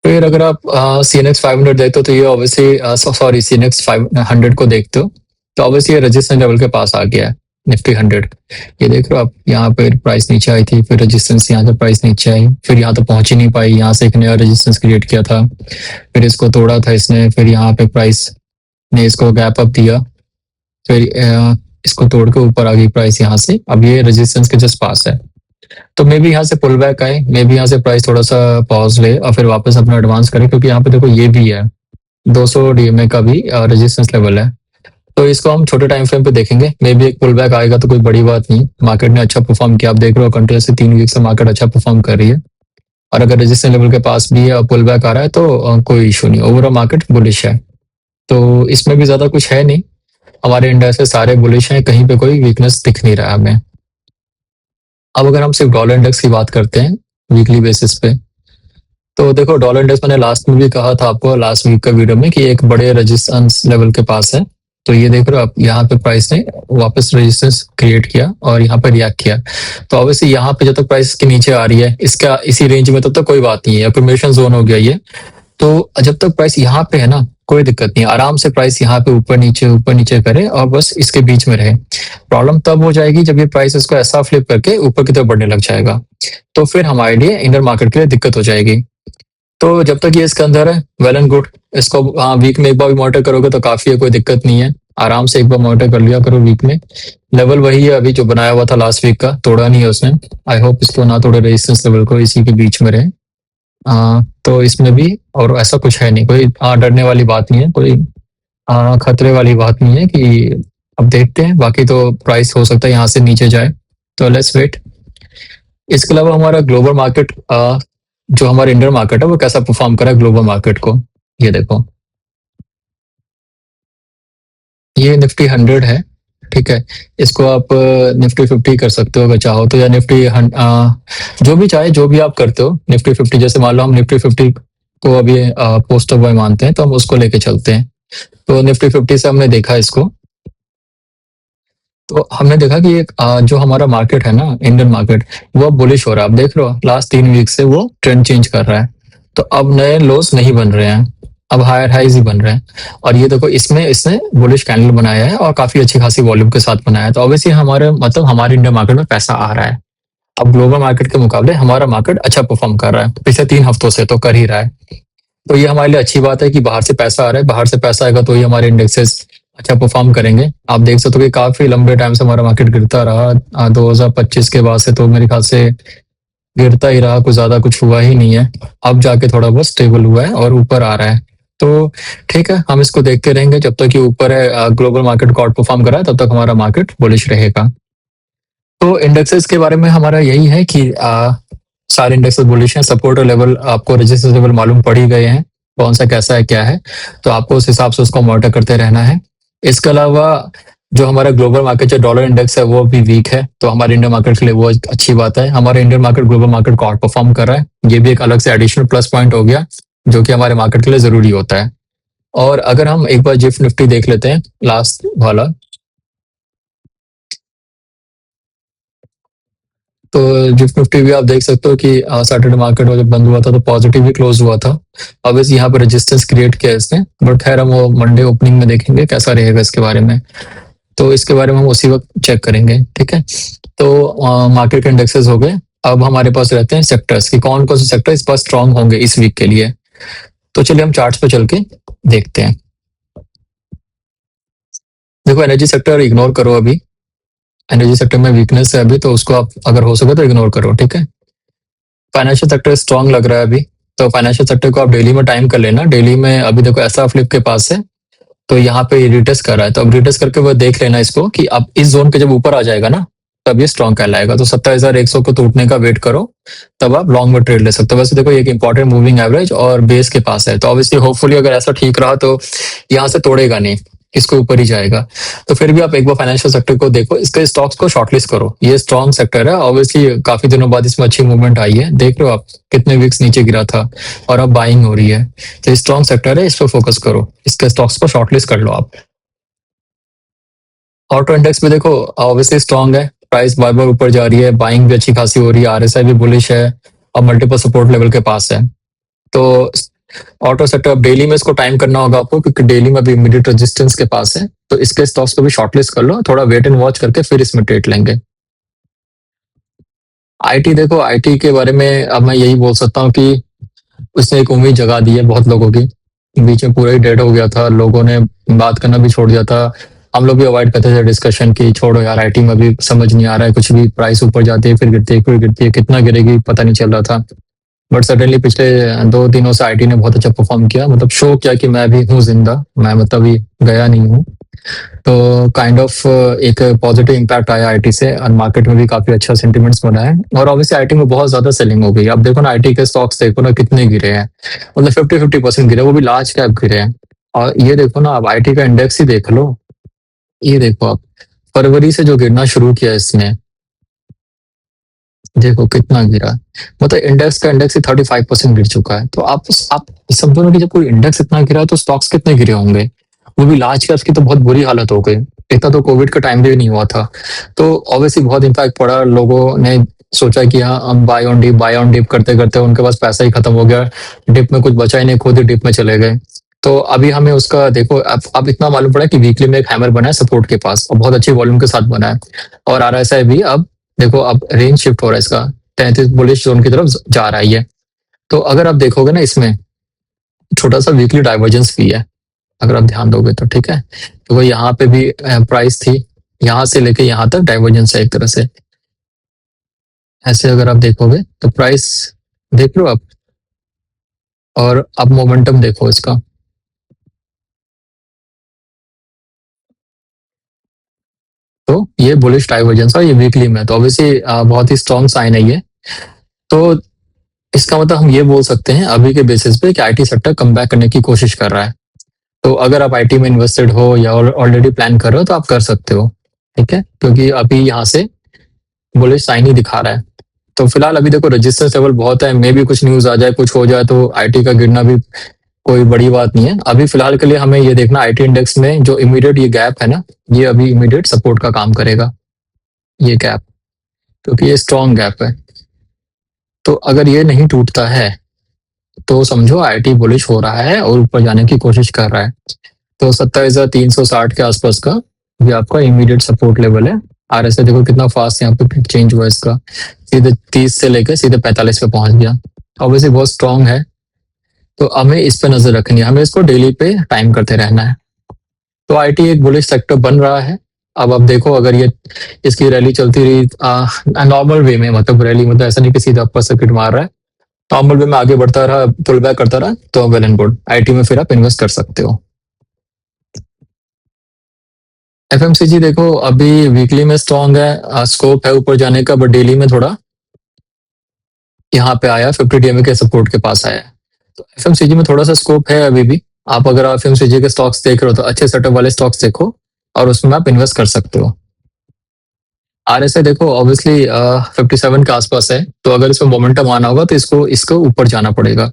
फिर अगर आप सीएनएक्स 500 देखते हो, तो ये ऑब्वियसली सॉरी सीएनएक्स 500 को देखते हो, तो ऑब्वियसली ये रेजिस्टेंस लेवल के पास आ गया है। निफ्टी 100 ये देख रहे हो आप, यहाँ पे प्राइस नीचे आई थी, फिर रेजिस्टेंस यहाँ से प्राइस नीचे आई, फिर यहाँ तो पहुंच ही नहीं पाई, यहाँ से एक नया रेजिस्टेंस क्रिएट किया था, फिर इसको तोड़ा था इसने, फिर यहाँ पे प्राइस ने इसको गैप अप दिया, फिर इसको तोड़ के ऊपर आ गई प्राइस यहाँ से। अब ये रेजिस्टेंस के जस्ट पास है, तो मे बी यहाँ से पुल बैक आए, मे बी यहाँ से प्राइस थोड़ा सा पॉज ले और फिर वापस अपना एडवांस करे, क्योंकि यहाँ पे देखो ये भी है 200 डीएमए का भी रेजिस्टेंस लेवल है। तो इसको हम छोटे टाइम फ्रेम पे देखेंगे, मे बी एक पुल बैक आएगा तो कोई बड़ी बात नहीं। मार्केट ने अच्छा परफॉर्म किया, आप देख रहे हो कंटिन्यूसली 3 वीक से मार्केट अच्छा परफॉर्म कर रही है, और अगर रेजिस्टेंस लेवल के पास भी पुल बैक आ रहा है तो कोई इशू नहीं, ओवरऑल मार्केट बुलिश है। तो इसमें भी ज्यादा कुछ है नहीं, हमारे इंडेक्स से सारे बुलिश हैं, कहीं पे कोई वीकनेस दिख नहीं रहा है हमें। अब अगर हम सिर्फ डॉलर इंडेक्स की बात करते हैं वीकली बेसिस पे, तो देखो डॉलर इंडेक्स मैंने लास्ट में भी कहा था आपको, लास्ट वीक का वीडियो में, कि एक बड़े रेजिस्टेंस लेवल के पास है। तो ये देख रहे हो आप, यहाँ पे प्राइस ने वापस रेजिस्टेंस क्रिएट किया और यहाँ पे रिएक्ट किया। तो ऑब्वियसली यहाँ पे जब तक प्राइस के नीचे आ रही है इसका इसी रेंज में, तब तक कोई बात नहीं है, अक्यूमुलेशन जोन हो गया ये। तो जब तक प्राइस यहाँ पे है ना, कोई दिक्कत नहीं है, आराम से प्राइस यहाँ पे ऊपर नीचे करे और बस इसके बीच में रहे। प्रॉब्लम तब हो जाएगी जब ये प्राइस इसको ऐसा फ्लिप करके ऊपर की तरफ बढ़ने लग जाएगा, तो फिर हमारे लिए इंडियन मार्केट के लिए दिक्कत हो जाएगी। तो जब तक ये इसके अंदर है, वेल एंड गुड। इसको वीक में एक बार भी मॉनिटर करोगे तो काफी है, कोई दिक्कत नहीं है, आराम से एक बार मॉनिटर कर लिया करो वीक में। लेवल वही है अभी जो बनाया हुआ था लास्ट वीक का, तोड़ा नहीं है उसने। आई होप इसको ना तोड़े, रेजिस्टेंस लेवल को इसी के बीच में रहे। तो इसमें भी और ऐसा कुछ है नहीं, कोई डरने वाली बात नहीं है, कोई खतरे वाली बात नहीं है कि अब देखते हैं। बाकी तो प्राइस हो सकता है यहाँ से नीचे जाए, तो लेट्स वेट। इसके अलावा हमारा ग्लोबल मार्केट, जो हमारा इंडियन मार्केट है वो कैसा परफॉर्म करा है ग्लोबल मार्केट को, ये देखो। ये निफ्टी 100 है, ठीक है। इसको आप निफ्टी 50 कर सकते हो अगर चाहो तो, या निफ्टी जो भी चाहे, जो भी आप करते हो। निफ्टी 50 जैसे मान लो हम निफ्टी 50 को अभी पोस्टर बॉय मानते हैं, तो हम उसको लेके चलते हैं। तो निफ्टी 50 से हमने देखा इसको, तो हमने देखा कि एक जो हमारा मार्केट है ना, इंडियन मार्केट, वो अब बुलिश हो रहा है। आप देख रहे हो लास्ट 3 वीक से वो ट्रेंड चेंज कर रहा है। तो अब नए लोस नहीं बन रहे हैं, अब हायर हाइज ही बन रहे हैं। और ये देखो, इसमें इसने बुलिश कैंडल बनाया है और काफी अच्छी खासी वॉल्यूम के साथ बनाया है। तो ऑब्वियसली हमारे मतलब हमारे इंडियन मार्केट में पैसा आ रहा है। अब ग्लोबल मार्केट के मुकाबले हमारा मार्केट अच्छा परफॉर्म कर रहा है, पिछले 3 हफ्तों से तो कर ही रहा है। तो ये हमारे लिए अच्छी बात है कि बाहर से पैसा आ रहा है, बाहर से पैसा आएगा तो ही हमारे इंडेक्सेस अच्छा परफॉर्म करेंगे। आप देख सकते हो कि काफी लंबे टाइम से हमारा मार्केट गिरता रहा, 2025 के बाद से तो मेरे ख्याल से गिरता ही रहा, कुछ ज्यादा कुछ हुआ ही नहीं है। अब जाके थोड़ा बहुत स्टेबल हुआ है और ऊपर आ रहा है। तो ठीक है, हम इसको देखते रहेंगे जब तक कि ऊपर है, ग्लोबल मार्केट को आउट परफॉर्म कर रहा है, तब तक हमारा मार्केट बुलिश रहेगा। तो इंडेक्सेस के बारे में हमारा यही है कि सारे इंडेक्सेस बुलिश हैं। सपोर्ट लेवल आपको, रेजिस्टेंस लेवल मालूम पड़ ही गए हैं, कौन सा कैसा है क्या है, तो आपको उस हिसाब से उसको मॉनिटर करते रहना है। इसके अलावा जो हमारा ग्लोबल मार्केट जो डॉलर इंडेक्स है वो भी वीक है, तो हमारे इंडियन मार्केट के लिए वो एक अच्छी बात है। हमारे इंडियन मार्केट ग्लोबल मार्केट को आउट परफॉर्म कर रहा है, ये भी एक अलग से एडिशनल प्लस पॉइंट हो गया, जो कि हमारे मार्केट के लिए जरूरी होता है। और अगर हम एक बार जिफ निफ्टी देख लेते हैं, लास्ट वाला, तो जिफ्ट निफ्टी भी आप देख सकते हो कि सैटरडे मार्केट जब बंद हुआ था तो पॉजिटिव ही क्लोज हुआ था। ऑब्वियसली यहाँ पे रेजिस्टेंस क्रिएट किया है इसने, बट खैर हम वो मंडे ओपनिंग में देखेंगे कैसा रहेगा इसके बारे में। तो इसके बारे में हम उसी वक्त चेक करेंगे, ठीक है। तो मार्केट के इंडेक्सेस हो गए। अब हमारे पास रहते हैं सेक्टर्स कि कौन कौन से सेक्टर इस बार स्ट्रांग होंगे इस वीक के लिए। तो चलिए हम चार्ट्स पे चल के देखते हैं। देखो एनर्जी सेक्टर इग्नोर करो अभी, एनर्जी सेक्टर में वीकनेस है अभी, तो उसको आप अगर हो सके तो इग्नोर करो, ठीक है। फाइनेंशियल सेक्टर स्ट्रांग लग रहा है अभी, तो फाइनेंशियल सेक्टर को आप डेली में टाइम कर लेना। डेली में अभी देखो ऐसा फ्लिप के पास है, तो यहाँ पे रिटेस्ट कर रहा है, तो अब रिटेस्ट करके वो देख लेना इसको कि अब इस जोन के जब ऊपर आ जाएगा ना तब ये स्ट्रॉन्ग कहलाएगा। तो 27,100 को टूटने का वेट करो, तब आप लॉन्ग में ट्रेड ले सकते हो। वैसे देखो ये एक इंपॉर्टेंट मूविंग एवरेज और बेस के पास है, तो ऑब्वियसली होपफुली अगर ऐसा ठीक रहा तो यहाँ से तोड़ेगा नहीं, इसके ऊपर ही जाएगा। तो फिर भी आप एक बार फाइनेंशियल सेक्टर को देखो, इसके स्टॉक्स को शॉर्टलिस्ट करो। ये स्ट्रॉन्ग सेक्टर है, ऑब्वियसली काफी दिनों बाद इसमें अच्छी मूवमेंट आई है। देख रहे हो आप कितने वीक्स नीचे गिरा था और अब बाइंग हो रही है। तो स्ट्रॉन्ग सेक्टर है, इस पर फोकस करो, इसके स्टॉक्स को शॉर्टलिस्ट कर लो आप। ऑटो इंडेक्स भी देखो ऑब्वियसली स्ट्रॉन्ग है, प्राइस बार बार ऊपर जा रही है, बाइंग भी अच्छी खासी हो रही है, आरएसआई भी बुलिश है और मल्टीपल सपोर्ट लेवल के पास है। तो ऑटो सेक्टर अब डेली में इसको टाइम करना होगा आपको, क्योंकि डेली में भी इमीडिएट रेजिस्टेंस के पास है। तो इसके स्टॉक्स को भी शॉर्टलिस्ट कर लो, थोड़ा वेट एंड वॉच करके फिर इसमें ट्रेड लेंगे। आईटी देखो, आईटी के बारे में अब मैं यही बोल सकता हूँ कि उसने एक उम्मीद जगा दी है बहुत लोगों की। बीच में पूरा ही डेड हो गया था, लोगों ने बात करना भी छोड़ दिया था। हम लोग भी अवॉइड करते थे डिस्कशन की, छोड़ो यार आईटी में भी समझ नहीं आ रहा है कुछ भी, प्राइस ऊपर जाती है फिर गिरती है फिर गिरती है, कितना गिरेगी पता नहीं चल रहा था। बट सडनली पिछले 2 दिनों से आईटी ने बहुत अच्छा परफॉर्म किया, मतलब शो किया कि मैं भी हूँ जिंदा, मैं मतलब अभी गया नहीं हूँ। तो काइंड ऑफ एक पॉजिटिव इम्पैक्ट आया आईटी से और मार्केट में भी काफी अच्छा सेंटिमेंट्स बना है। और ऑब्वियसली आईटी में बहुत ज्यादा सेलिंग हो गई। अब देखो ना आईटी के स्टॉक्स देखो ना कितने गिरे हैं, मतलब 50-50% गिरे, वो भी लार्ज कैप गिरे हैं। और ये देखो ना, अब आईटी का इंडेक्स ही देख लो, ये देखो आप, फरवरी से जो गिरना शुरू किया इसने, देखो कितना गिरा। मतलब इंडेक्स ही 35% गिर चुका है। तो आप समझो ना कि जब कोई इंडेक्स इतना गिरा तो स्टॉक्स कितने गिरे होंगे, वो भी लार्ज कैप्स की तो बहुत बुरी हालत हो गई। इतना तो कोविड का टाइम भी नहीं हुआ था। तो ऑब्वियसली बहुत इम्पैक्ट पड़ा, लोगों ने सोचा कि हाँ हम बाय ऑन डिप करते करते उनके पास पैसा ही खत्म हो गया, डिप में कुछ बचा ही नहीं, खुद ही डिप में चले गए। तो अभी हमें उसका देखो, अब इतना मालूम पड़ा कि वीकली में एक हैमर बना है सपोर्ट के पास और बहुत अच्छी वॉल्यूम के साथ बना है। और आरएसआई भी अब देखो, अब रेंज शिफ्ट हो रहा है इसका, 33 बुलिश जोन की तरफ जा रहा है ये। तो अगर आप देखोगे ना इसमें छोटा सा वीकली डाइवर्जेंस भी है, अगर आप ध्यान दोगे तो, ठीक है। तो वो यहाँ पे भी प्राइस थी, यहाँ से लेके यहाँ तक डाइवर्जेंस है एक तरह से। ऐसे अगर आप देखोगे तो प्राइस देख लो आप, और अब मोमेंटम देखो इसका, तो ये बुलिश डाइवर्जेंस है ये वीकली में, तो ऑब्वियसली बहुत ही स्ट्रॉन्ग साइन है ये। तो इसका मतलब हम ये बोल सकते हैं अभी के बेसिस पे कि आईटी सेक्टर कम बैक करने की कोशिश कर रहा है। तो अगर आप आईटी में इन्वेस्टेड हो या ऑलरेडी प्लान कर रहे हो तो आप कर सकते हो, ठीक है, क्योंकि अभी यहाँ से बुलिश साइन ही दिखा रहा है। तो फिलहाल अभी देखो रेजिस्टेंस लेवल बहुत है, मे भी कुछ न्यूज आ जाए कुछ हो जाए तो आईटी का गिरना भी कोई बड़ी बात नहीं है। अभी फिलहाल के लिए हमें ये देखना आईटी इंडेक्स में जो इमीडिएट ये गैप है ना, ये अभी इमीडिएट सपोर्ट का काम करेगा ये गैप, क्योंकि ये स्ट्रॉन्ग गैप है। तो अगर ये नहीं टूटता है तो समझो आईटी बुलिश हो रहा है और ऊपर जाने की कोशिश कर रहा है। तो 27,360 के आसपास का ये आपका इमीडिएट सपोर्ट लेवल है। आरएसआई देखो कितना फास्ट यहाँ पे चेंज हुआ इसका, सीधे 30 से लेकर सीधे 45 पे पहुंच गया। ऑब्वियसली बहुत स्ट्रांग है, तो हमें इस पे नजर रखनी है, हमें इसको डेली पे टाइम करते रहना है। तो आईटी एक बुलिश सेक्टर बन रहा है। अब देखो अगर ये इसकी रैली चलती रही नॉर्मल वे में, मतलब रैली मतलब ऐसा नहीं कि सीधा अपर सर्किट मार रहा है, नॉर्मल वे में आगे बढ़ता रहा, पुल बैक करता रहा, तो वेल एंड गुड, आईटी में फिर आप इन्वेस्ट कर सकते हो। एफएमसीजी देखो अभी वीकली में स्ट्रॉन्ग है, स्कोप है ऊपर जाने का, बट डेली में थोड़ा यहाँ पे आया 50 डीएमए के सपोर्ट के पास आया है। तो एफएमसीजी में थोड़ा सा स्कोप है अभी भी। आप अगर एफएमसीजी के स्टॉक्स देख रहे हो तो अच्छे सेटअप वाले स्टॉक्स देखो और उसमें आप इन्वेस्ट कर सकते हो। आरएसआई देखो ऑब्वियसली 57 के आसपास है, तो अगर इसमें मोमेंटम आना होगा तो इसको इसको ऊपर जाना पड़ेगा।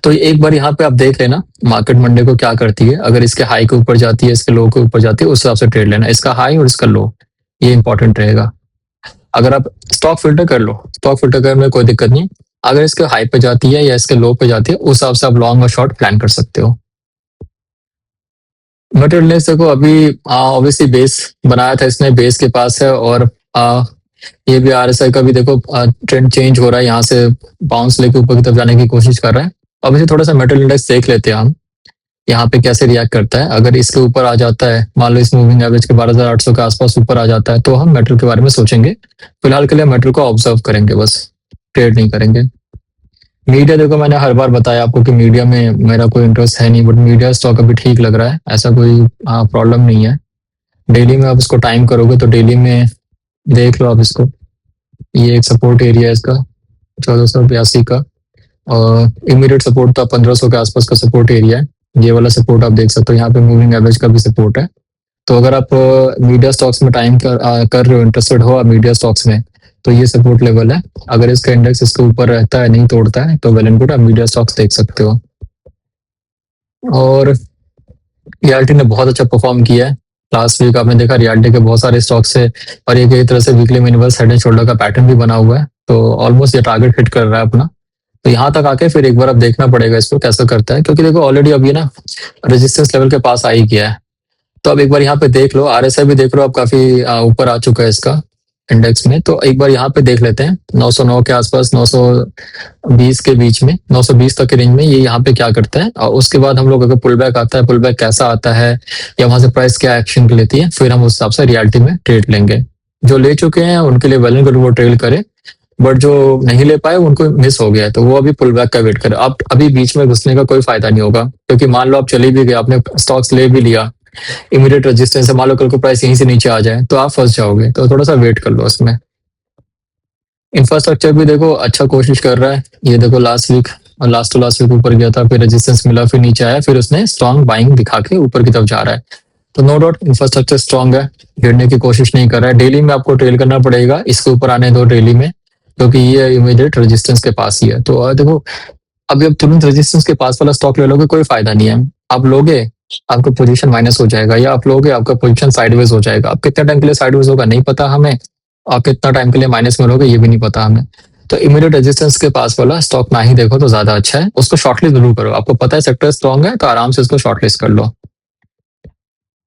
तो एक बार यहाँ पे आप देख लेना मार्केट मंडे को क्या करती है, अगर इसके हाई के ऊपर जाती है इसके लो के ऊपर जाती है उस हिसाब से ट्रेड लेना, इसका हाई और इसका लो, ये इंपॉर्टेंट रहेगा। अगर आप स्टॉक फिल्टर कर लो, स्टॉक फिल्टर करने में कोई दिक्कत नहीं। अगर इसके हाई पे जाती है या इसके लो पे जाती है, उस हिसाब से आप लॉन्ग और शॉर्ट प्लान कर सकते हो। मटेरियल इंडेक्स देखो अभी ऑब्वियसली बेस बनाया था इसने, बेस के पास है, और आ, ये भी आरएसआई का भी देखो ट्रेंड चेंज हो रहा है, यहाँ से बाउंस लेके ऊपर की तरफ जाने की कोशिश कर रहा है। अब इसे थोड़ा सा मेटल इंडेक्स देख लेते हैं हम, यहाँ पे कैसे रिएक्ट करता है। अगर इसके ऊपर आ जाता है, मान लो इस मूविंग एवरेज के 12,800 के आसपास ऊपर आ जाता है, तो हम मेटल के बारे में सोचेंगे। फिलहाल के लिए मेटल को ऑब्जर्व करेंगे बस, ट्रेड नहीं करेंगे। मीडिया देखो मैंने हर बार बताया आपको कि मीडिया में मेरा कोई इंटरेस्ट है नहीं, बट मीडिया स्टॉक अभी ठीक लग रहा है, ऐसा कोई प्रॉब्लम नहीं है। डेली में आप इसको टाइम करोगे तो डेली में देख लो आप इसको, ये एक सपोर्ट एरिया है इसका 1482 का, और इमीडिएट सपोर्ट तो 1500 के आसपास का सपोर्ट एरिया है। ये वाला सपोर्ट आप देख सकते हो, यहाँ पे मूविंग एवरेज का भी सपोर्ट है। तो अगर आप मीडिया स्टॉक्स में टाइम कर रहे हो, इंटरेस्टेड हो मीडिया स्टॉक्स में, तो ये सपोर्ट लेवल है। अगर इसका इंडेक्स इसके ऊपर रहता है, नहीं तोड़ता है, तो वेल एंड गुड, आप मीडिया स्टॉक्स देख सकते हो। और रियल्टी ने बहुत अच्छा परफॉर्म किया है लास्ट वीक, आपने देखा रियल्टी के बहुत सारे स्टॉक्स है, और ये कई तरह से वीकली में इनवर्स हेड एंड शोल्डर का पैटर्न भी बना हुआ है, तो ऑलमोस्ट ये टारगेट हिट कर रहा है अपना। तो यहाँ तक आके फिर एक बार अब देखना पड़ेगा इसको कैसा करता है, क्योंकि देखो ऑलरेडी अब ये ना रेजिस्टेंस लेवल के पास आ ही गया है। तो अब एक बार यहाँ पे देख लो, आरएसआई भी देख लो, अब काफी ऊपर आ चुका है इसका इंडेक्स में। तो एक बार यहाँ पे देख लेते हैं 909 के आसपास, 920 के बीच में, 920 तक के रेंज में ये यहाँ पे क्या करता है, और उसके बाद हम लोग अगर पुल बैक आता है, पुल बैक कैसा आता है, या वहां से प्राइस क्या एक्शन लेती है, फिर हम उस हिसाब से रियलिटी में ट्रेड लेंगे। जो ले चुके हैं उनके लिए वेल एंड गुड, वो ट्रेड करे, बट जो नहीं ले पाए उनको मिस हो गया है, तो वो अभी पुल बैक का वेट करे। अब अभी बीच में घुसने का कोई फायदा नहीं होगा, क्योंकि मान लो आप चले भी गए, आपने स्टॉक्स ले भी लिया, इमीडिएट रेजिस्टेंस है, मान लो कल को प्राइस यहीं से नीचे आ जाए तो आप फंस जाओगे, तो थोड़ा सा वेट कर लो उसमें। इंफ्रास्ट्रक्चर भी देखो अच्छा कोशिश कर रहा है, ये देखो लास्ट वीक और लास्ट टू लास्ट वीक ऊपर गया था, फिर रेजिस्टेंस मिला, फिर नीचे आया, फिर उसने स्ट्रॉन्ग बाइंग दिखा के ऊपर की तरफ जा रहा है। तो नो डाउट इंफ्रास्ट्रक्चर स्ट्रॉन्ग है, गिरने की कोशिश नहीं कर रहा है। डेली में आपको ट्रेल करना पड़ेगा, इसके ऊपर आने दो डेली में, क्योंकि ये इमीडिएट रेजिस्टेंस के पास ही है। तो देखो अभी अब तुरंत रेजिस्टेंस के पास वाला स्टॉक ले लोगे कोई फायदा नहीं है, आप लोगे आपका पोजीशन माइनस हो जाएगा, या आप लोगे आपका पोजीशन साइडवेज हो जाएगा। अब कितने टाइम के लिए साइडवेज होगा नहीं पता हमें, आप कितना टाइम के लिए माइनस में रहोगे ये भी नहीं पता हमें। तो इमीडिएट रेजिस्टेंस के पास वाला स्टॉक ना ही देखो तो ज्यादा अच्छा है, उसको शॉर्टलिस्ट जरूर करो। आपको पता है सेक्टर स्ट्रॉन्ग है तो आराम से उसको शॉर्टलिस्ट कर लो।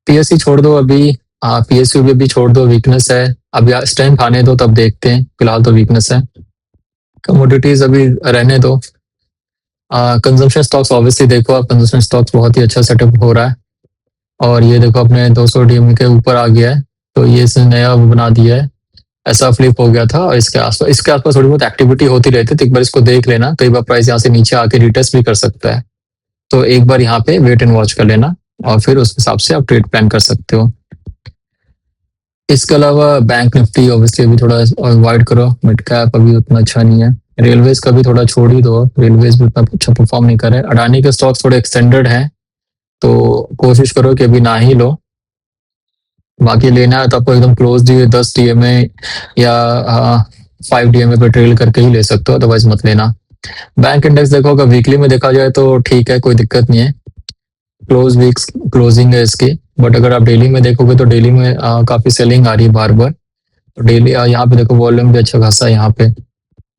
पीएससी छोड़ दो अभी, पीएसयू भी अभी छोड़ दो, वीकनेस है। अभी स्ट्रेंथ आने दो तब देखते हैं, फिलहाल तो वीकनेस है। कमोडिटीज अभी रहने दो। कंजम्पशन स्टॉक्स ऑब्वियसली देखो, आप कंजम्पशन स्टॉक्स बहुत ही अच्छा सेटअप हो रहा है, और ये देखो अपने 200 डीएम के ऊपर आ गया है, तो ये इसने नया वो बना दिया है, ऐसा फ्लिप हो गया था। और इसके आसपास थोड़ी बहुत एक्टिविटी होती रहती है, तो एक बार इसको देख लेना, कई बार प्राइस यहाँ से नीचे आके रिटेस्ट भी कर सकता है, तो एक बार यहाँ पे वेट एंड वॉच कर लेना, और फिर उस हिसाब से आप ट्रेड प्लान कर सकते हो। इसके अलावा बैंक निफ्टी ऑब्वियसली अभी थोड़ा अवॉइड करो, मिड कैप अभी उतना अच्छा नहीं है। रेलवेज का भी थोड़ा छोड़ ही दो, रेलवेज भी उतना अच्छा परफॉर्म नहीं कर रहे। अडानी के स्टॉक्स थोड़े एक्सटेंडेड हैं, तो कोशिश करो कि अभी ना ही लो। बाकी लेना है तो आपको एकदम क्लोज डी 10 डीएमए या 5 डीएमए पे ट्रेल करके ही ले सकते हो, अदरवाइज मत लेना। बैंक इंडेक्स देखो अगर वीकली में देखा जाए तो ठीक है, कोई दिक्कत नहीं है, क्लोज वीक्स क्लोजिंग है इसकी। बट अगर आप डेली में देखोगे तो डेली में काफी सेलिंग आ रही है बार बार, तो डेली यहाँ पे देखो वॉल्यूम भी अच्छा खासा है यहाँ पे।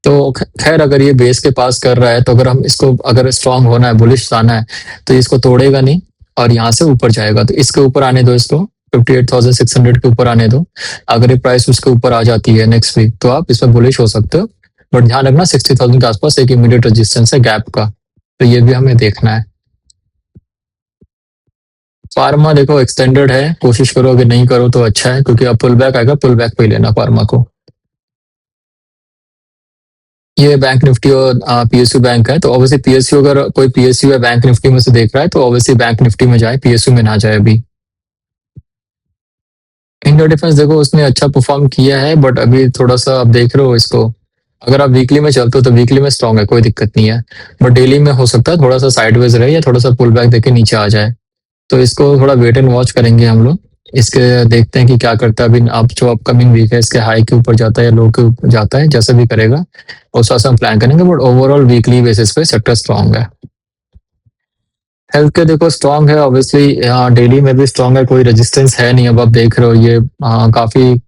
तो खैर अगर ये बेस के पास कर रहा है, तो अगर हम इसको अगर स्ट्रांग होना है, बुलिश आना है, तो इसको तोड़ेगा नहीं और यहाँ से ऊपर जाएगा, तो इसके ऊपर आने दो, इसको 58,600 के ऊपर आने दो। अगर ये प्राइस उसके ऊपर आ जाती है नेक्स्ट वीक, तो आप इसमें बुलिश हो सकते हो, बट ध्यान रखना 60,000 के आसपास एक इमीडिएट रेजिस्टेंस है गैप का, तो ये भी हमें देखना है। फार्मा देखो एक्सटेंडेड है, कोशिश करो, अगर नहीं करो तो अच्छा है, क्योंकि अब पुल बैक आएगा, पुल बैक पे ही लेना फार्मा को। ये बैंक निफ्टी और पीएसयू बैंक है, तो ऑब्वियसली पीएसयू, अगर कोई पीएसयू या बैंक निफ्टी में से देख रहा है तो ऑब्वियसली बैंक निफ्टी में जाए, पीएसयू में ना जाए अभी। इंडिया डिफेंस देखो उसने अच्छा परफॉर्म किया है, बट अभी थोड़ा सा आप देख रहे हो इसको, अगर आप वीकली में चलते हो तो वीकली में स्ट्रॉन्ग है, कोई दिक्कत नहीं है, बट डेली में हो सकता है थोड़ा सा साइडवेज रहे या थोड़ा सा पुल बैक देके नीचे आ जाए, तो इसको थोड़ा वेट एंड वॉच करेंगे हम लोग। इसके देखते हैं कि क्या करता है अभी, आप जो अपकमिंग वीक है इसके हाई के ऊपर जाता है या लो के ऊपर जाता है, जैसा भी करेगा उस हिसाब से हम प्लान करेंगे, बट ओवरऑल वीकली बेसिस पे सेक्टर स्ट्रॉन्ग है। हेल्थ के देखो स्ट्रॉन्ग है ऑब्वियसली, डेली में भी स्ट्रॉन्ग है, कोई रेजिस्टेंस है नहीं। अब आप देख रहे हो ये काफी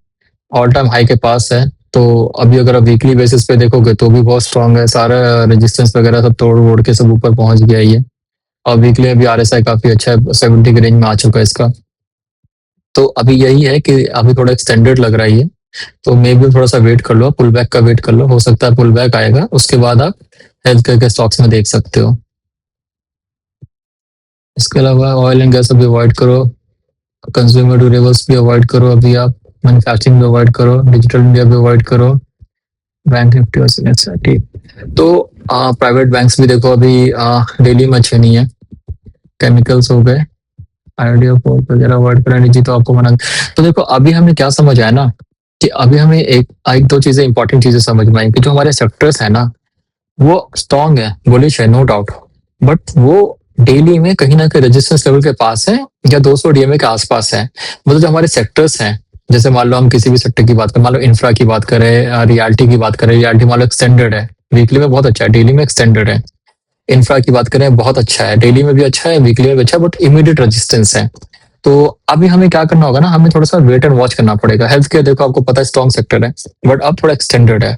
ऑल टाइम हाई के पास है, तो अभी अगर आप वीकली बेसिस पे देखोगे तो भी बहुत स्ट्रांग है, सारा रेजिस्टेंस वगैरह सब तोड़ वोड़ के सब ऊपर पहुंच गया है ये। और वीकली अभी आरएसआई काफी अच्छा है, 70 के रेंज में आ चुका है इसका। तो अभी यही है कि अभी थोड़ा एक्सटेंडेड लग रहा है ये, तो मे भी थोड़ा सा वेट कर लो, पुल बैक का वेट कर लो, हो सकता है पुल बैक आएगा, उसके बाद आप हेल्थ केयर के स्टॉक्स में देख सकते हो। इसके अलावा ऑयल एंड गैस अभी अवॉइड करो, कंज्यूमर ड्यूरेबल्स भी अवॉइड करो अभी आप, मैन्युफैक्चरिंग भी अवॉइड करो, डिजिटल इंडिया भी अवॉइड करो, बैंक निफ्टी और सेनेक्स ठीक। तो प्राइवेट बैंक्स भी देखो अभी डेली में अच्छे नहीं है, केमिकल्स हो गए, आइडिया पोर्ट वगैरह अवॉइड करा लीजिए तो आपको मना। तो देखो अभी हमने क्या समझ आया ना, कि अभी हमें एक दो चीजें इंपॉर्टेंट चीजें समझ में आई कि जो हमारे सेक्टर्स है ना वो स्ट्रांग है, बुलिश है, नो डाउट, बट वो डेली में कहीं ना कहीं रेजिस्टेंस लेवल के पास है या 200 डीएमए के आसपास है। मतलब जो हमारे सेक्टर्स हैं, जैसे मान लो हम किसी भी सेक्टर की बात करें, मान लो इंफ्रा की बात करें, रियल्टी की बात करें, रियल्टी मान लो एक्सटेंडेड है, वीकली में बहुत अच्छा है, डेली में एक्सटेंडेड है। इंफ्रा की बात करें बहुत अच्छा है, डेली में भी अच्छा है, वीकली में भी अच्छा है, बट इमीडिएट रेजिस्टेंस है। तो अभी हमें क्या करना होगा ना, हमें थोड़ा सा वेट एंड वॉच करना पड़ेगा। हेल्थ केयर देखो आपको पता है स्ट्रॉन्ग सेक्टर है, बट अब थोड़ा एक्सटेंडेड है।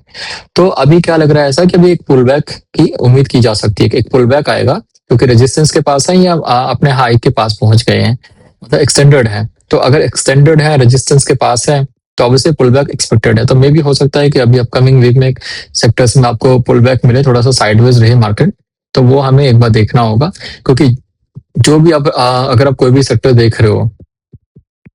तो अभी क्या लग रहा है ऐसा कि अभी एक पुल बैक की उम्मीद की जा सकती है, कि एक पुल बैक आएगा, क्योंकि रेजिस्टेंस के पास है या अपने हाई के पास पहुंच गए हैं, मतलब एक्सटेंडेड है। तो अगर एक्सटेंडेड है, रेजिस्टेंस के पास है, तो ऑब्वियसली पुल बैक एक्सपेक्टेड है। तो मे भी हो सकता है कि अभी अपकमिंग वीक में सेक्टर्स में आपको पुल बैक मिले, थोड़ा सा साइडवेज रहे मार्केट। तो वो हमें एक बार देखना होगा, क्योंकि जो भी आप अगर आप कोई भी सेक्टर देख रहे हो,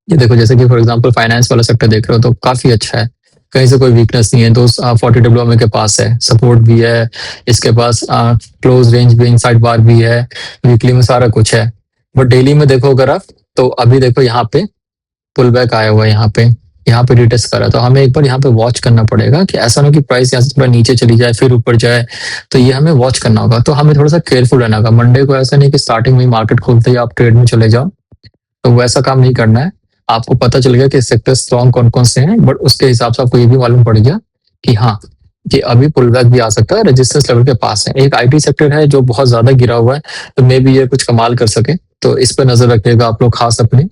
ये देखो जैसे कि फॉर एग्जांपल फाइनेंस वाला सेक्टर देख रहे हो तो काफी अच्छा है, कहीं से कोई वीकनेस नहीं है। तो 40 के पास है, सपोर्ट भी है, इसके पास क्लोज रेंज भी, इनसाइड बार भी है, वीकली में सारा कुछ है। बट डेली में देखो अगर आप, तो अभी देखो यहाँ पे पुल बैक आया हुआ है, यहाँ पे रिटेस्ट करा, तो हमें एक बार यहाँ पे वॉच करना पड़ेगा कि ऐसा ना कि प्राइस यहाँ से थोड़ा नीचे चली जाए फिर ऊपर जाए। तो ये हमें वॉच करना होगा, तो हमें थोड़ा सा केयरफुल रहना होगा। मंडे को ऐसा नहीं कि स्टार्टिंग में मार्केट खोलते ही आप ट्रेड में चले जाओ, तो वैसा काम नहीं करना है। आपको पता चल गया कि सेक्टर स्ट्रॉन्ग कौन कौन से हैं, बट उसके हिसाब से आपको ये भी मालूम पड़ गया कि हाँ, कि अभी पुल बैक भी आ सकता है, रेजिस्टेंस लेवल के पास है। एक आईटी सेक्टर है जो बहुत ज्यादा गिरा हुआ है, तो मे भी ये कुछ कमाल कर सके, तो इस पर नजर रखिएगा आप लोग खास अपने।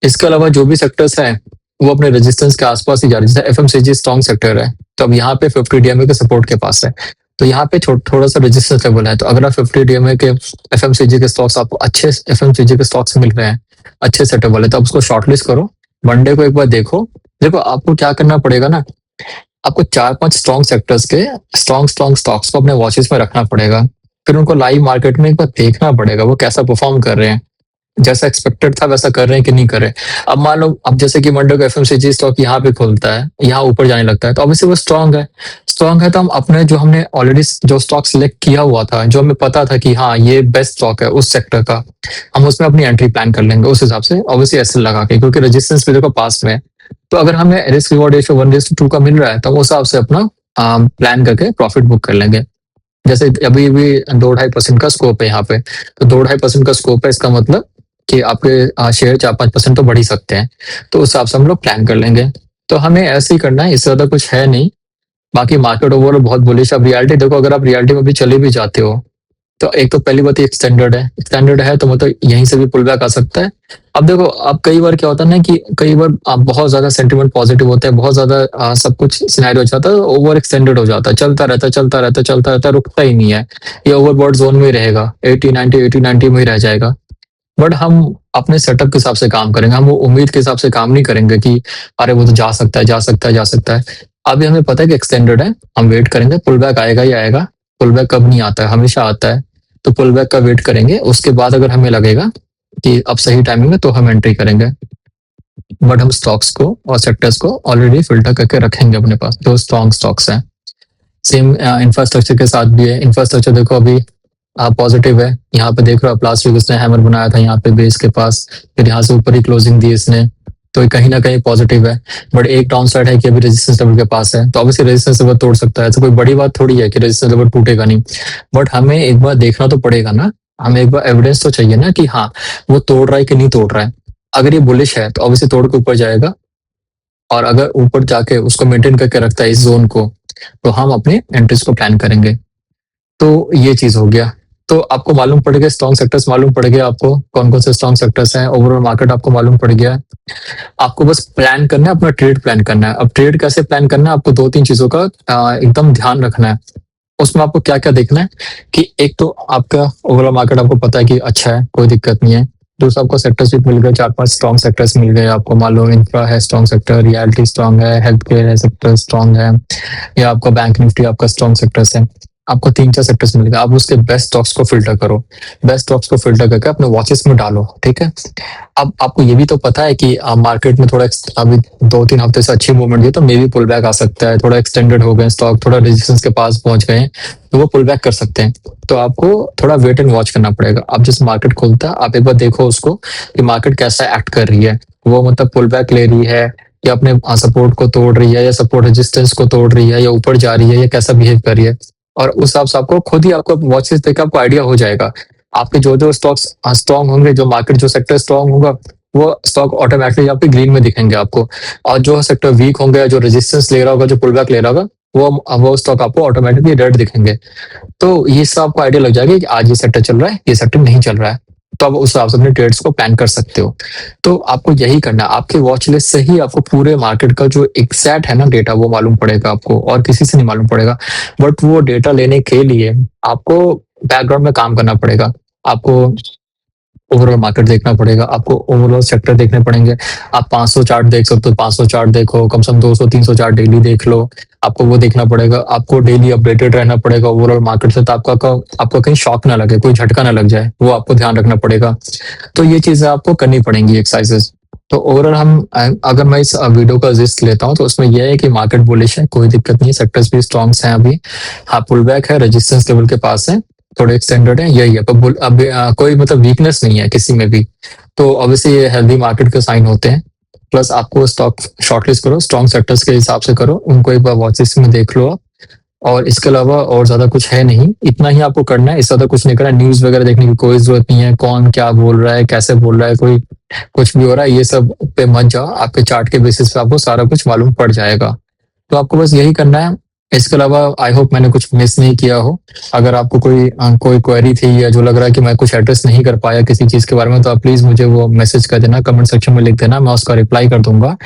इसके अलावा जो भी सेक्टर्स हैं वो अपने रेजिस्टेंस के आसपास ही जा रही है, जैसे एफएमसीजी स्ट्रॉन्ग सेक्टर है, तो अब यहाँ पे 50 डीएमए के सपोर्ट के पास है, तो यहाँ पे थोड़ा सा रेजिस्टेंस लेवल है। तो अगर आप 50 डीएमए के एफएमसीजी के स्टॉक्स, आपको अच्छे एफएमसीजी के स्टॉक्स मिल रहे हैं, अच्छे सेटअप वाले, तो आप उसको शॉर्टलिस्ट करो। मंडे को एक बार देखो। देखो आपको क्या करना पड़ेगा ना, आपको 4-5 स्ट्रॉन्ग सेक्टर्स के स्ट्रॉन्ग स्ट्रॉन्ग स्टॉक्स को अपने वॉचेस में रखना पड़ेगा, फिर उनको लाइव मार्केट में एक बार देखना पड़ेगा वो कैसा परफॉर्म कर रहे हैं, जैसा एक्सपेक्टेड था वैसा कर रहे हैं कि नहीं कर रहे। अब मान लो, अब जैसे कि मंडे को एफएमसीजी स्टॉक यहाँ पे खुलता है, यहाँ ऊपर जाने लगता है, तो ऑब्वियसली वो स्ट्रांग है। स्ट्रांग है तो हम अपने जो हमने ऑलरेडी जो स्टॉक सिलेक्ट किया हुआ था, जो हमें पता था कि हाँ ये बेस्ट स्टॉक है उस सेक्टर का, हम उसमें अपनी एंट्री प्लान कर लेंगे उस हिसाब से, ऑब्वियसली एसएल लगा के, क्योंकि रेजिस्टेंस भी देखो पास में है। तो अगर हमें रिस्क रिवॉर्ड रेशियो 1:2 का मिल रहा है, तो उस हिसाब से अपना प्लान करके प्रॉफिट बुक कर लेंगे। जैसे अभी भी 2-2.5% का स्कोप है यहाँ पे, तो 2-2.5% का स्कोप है, इसका मतलब कि आपके शेयर 4-5% तो बढ़ ही सकते हैं, तो उस हिसाब से हम लोग प्लान कर लेंगे। तो हमें ऐसे ही करना है, इससे ज्यादा कुछ है नहीं। बाकी मार्केट ओवरऑल बहुत बुलिश। अब रियलिटी देखो, अगर आप रियलिटी में भी चले भी जाते हो, तो एक तो पहली बात ये एक्सटेंडेड है तो मतलब यहीं से भी पुल बैक आ सकता है। अब देखो, अब कई बार क्या होता है ना कि कई बार आप बहुत ज्यादा सेंटिमेंट पॉजिटिव होता है, बहुत ज्यादा सब कुछ सिनेरियो हो जाता है, ओवर एक्सटेंडेड हो जाता है, चलता रहता है चलता रहता है चलता रहता है, रुकता ही नहीं है, ये ओवरबॉट जोन में ही रहेगा, 80-90 में ही रह जाएगा। बट हम अपने सेटअप के हिसाब से काम करेंगे, हम वो उम्मीद के हिसाब से काम नहीं करेंगे कि अरे वो तो जा सकता है जा सकता है जा सकता है। अभी हमें पता है कि एक्सटेंडेड है, हम वेट करेंगे, पुल बैक आएगा ही आएगा। पुल बैक कब नहीं आता है, हमेशा आता है। तो पुल बैक का वेट करेंगे, उसके बाद अगर हमें लगेगा कि अब सही टाइमिंग है तो हम एंट्री करेंगे। बट हम स्टॉक्स को और सेक्टर्स को ऑलरेडी फिल्टर करके रखेंगे अपने पास, जो स्ट्रॉन्ग स्टॉक्स हैं। सेम इंफ्रास्ट्रक्चर के साथ भी है। इंफ्रास्ट्रक्चर देखो अभी पॉजिटिव है, यहाँ पे देख रहे हो आप, लास्ट वीक उसने हैमर बनाया था यहाँ पे बेस के पास, फिर यहाँ से ऊपर ही क्लोजिंग दी इसने, तो कहीं ना कहीं पॉजिटिव है। बट एक डाउन साइड है कि अभी रेजिस्टेंस लेवल के पास है, तो ऑब्वियसली रेजिस्टेंस लेवल तोड़ सकता है, तो कोई बड़ी बात थोड़ी है कि रेजिस्टेंस लेवल टूटेगा नहीं। बट हमें एक बार देखना तो पड़ेगा ना, हमें एक बार एविडेंस तो चाहिए ना कि हाँ वो तोड़ रहा है कि नहीं तोड़ रहा है। अगर ये बुलिश है तो ऑब्वियसली तोड़ के ऊपर जाएगा, और अगर ऊपर जाके उसको मेंटेन करके रखता है इस जोन को, तो हम अपने एंट्रीज को प्लान करेंगे। तो ये चीज हो गया। तो आपको मालूम पड़ गया, स्ट्रॉन्ग सेक्टर्स मालूम पड़ गया आपको, कौन-कौन से स्ट्रॉन्ग सेक्टर्स हैं, ओवरऑल मार्केट आपको मालूम पड़ गया है। आपको बस प्लान करना है, अपना ट्रेड प्लान करना है। अब ट्रेड कैसे प्लान करना है, आपको 2-3 चीज़ों का एकदम ध्यान रखना है। उसमें आपको क्या-क्या देखना है कि एक तो आपका ओवरऑल मार्केट आपको पता है कि अच्छा है, कोई दिक्कत नहीं है। दूसरा आपको सेक्टर्स भी मिल गए, 4-5 स्ट्रॉन्ग सेक्टर्स मिल गए आपको, मान लो इंफ्रा है स्ट्रॉन्ग सेक्टर, रियल्टी स्ट्रॉन्ग है, हेल्थ केयर है सेक्टर स्ट्रॉन्ग है, या आपका बैंक निफ्टी आपका स्ट्रॉन्ग सेक्टर्स है। आपको 3-4 सेक्टर्स मिल गए, आप उसके बेस्ट स्टॉक्स को फ़िल्टर करो। बेस्ट स्टॉक्स को फ़िल्टर करके अपने वॉचेस में डालो, ठीक है? अब आपको ये भी तो पता है कि मार्केट में थोड़ा अभी 2-3 हफ्ते से अच्छी मूवमेंट है, तो मे बी पुल बैक आ सकता है, थोड़ा एक्सटेंडेड हो गए स्टॉक, थोड़ा रेजिस्टेंस के पास पहुंच गए हैं, तो वो पुल बैक कर सकते हैं। तो आपको थोड़ा वेट एंड वॉच करना पड़ेगा। अब जैसे मार्केट खुलता है, आप एक बार देखो उसको कि मार्केट कैसा एक्ट कर रही है, वो मतलब पुल बैक ले रही है या अपने सपोर्ट को तोड़ रही है, या सपोर्ट रेजिस्टेंस को तोड़ रही है, या ऊपर जा रही है, या कैसा बिहेव कर रही है। और उस हिसाब से आपको खुद ही आपको वॉचेस देकर आपको आइडिया हो जाएगा। आपके जो स्टॉक्स स्ट्रॉन्ग होंगे, जो मार्केट जो सेक्टर स्ट्रॉन्ग होगा, वो स्टॉक ऑटोमेटिकली आपके ग्रीन में दिखेंगे आपको। और जो सेक्टर वीक होंगे, जो रेजिस्टेंस ले रहा होगा, जो पुल बैक ले रहा होगा, वो स्टॉक आपको ऑटोमेटिकली रेड दिखेंगे। तो ये सब आपको आइडिया लग जाएगा कि आज ये सेक्टर चल रहा है, ये सेक्टर नहीं चल रहा है। तो आप उस हिसाब से अपने ट्रेड्स को प्लान कर सकते हो। तो आपको यही करना है, आपके वॉच लिस्ट से ही आपको पूरे मार्केट का जो एग्जैक्ट है ना डेटा, वो मालूम पड़ेगा आपको, और किसी से नहीं मालूम पड़ेगा। बट वो डेटा लेने के लिए आपको बैकग्राउंड में काम करना पड़ेगा। आपको ओवरऑल मार्केट देखना पड़ेगा, आपको ओवरऑल सेक्टर देखने पड़ेंगे। आप 500 चार्ट देख सकते हो, 500 चार्ट देखो, कम से कम 200-300 चार्ट डेली देख लो। आपको वो देखना पड़ेगा, आपको डेली अपडेटेड रहना पड़ेगा ओवरऑल मार्केट से, तो आपको कहीं शॉक ना लगे, कोई झटका ना लग जाए, वो आपको ध्यान रखना पड़ेगा। तो ये चीजें आपको करनी पड़ेंगी, एक्सरसाइजेस। तो ओवरऑल अगर मैं इस वीडियो का लिस्ट लेता हूँ, तो उसमें यह है कि मार्केट बुलिश है, कोई दिक्कत नहीं है, सेक्टर्स भी स्ट्रॉन्ग हैं अभी। हाँ, पुल बैक है, रेजिस्टेंस लेवल के पास है, थोड़े एक्सटेंडेड है, यही है। पर अब कोई मतलब वीकनेस नहीं है किसी में भी। तो ऑब्वियसली ये हेल्दी मार्केट के साइन होते हैं। प्लस आपको स्टॉक शॉर्टलिस्ट करो, स्ट्रॉन्ग सेक्टर्स के हिसाब से करो, उनको एक बार वॉच लिस्ट में देख लो आप। और इसके अलावा और ज्यादा कुछ है नहीं, इतना ही आपको करना है, इससे ज्यादा कुछ नहीं करना है। न्यूज वगैरह देखने की कोई जरूरत नहीं है, कौन क्या बोल रहा है, कैसे बोल रहा है, कोई कुछ भी हो रहा है, ये सब पे मत जाओ। आपके चार्ट के बेसिस पे आपको सारा कुछ मालूम पड़ जाएगा। तो आपको बस यही करना है। इसके अलावा आई होप मैंने कुछ मिस नहीं किया हो। अगर आपको कोई क्वेरी थी, या जो लग रहा है कि मैं कुछ एड्रेस नहीं कर पाया किसी चीज के बारे में, तो आप प्लीज मुझे वो मैसेज कर देना, कमेंट सेक्शन में लिख देना, मैं उसका रिप्लाई कर दूंगा।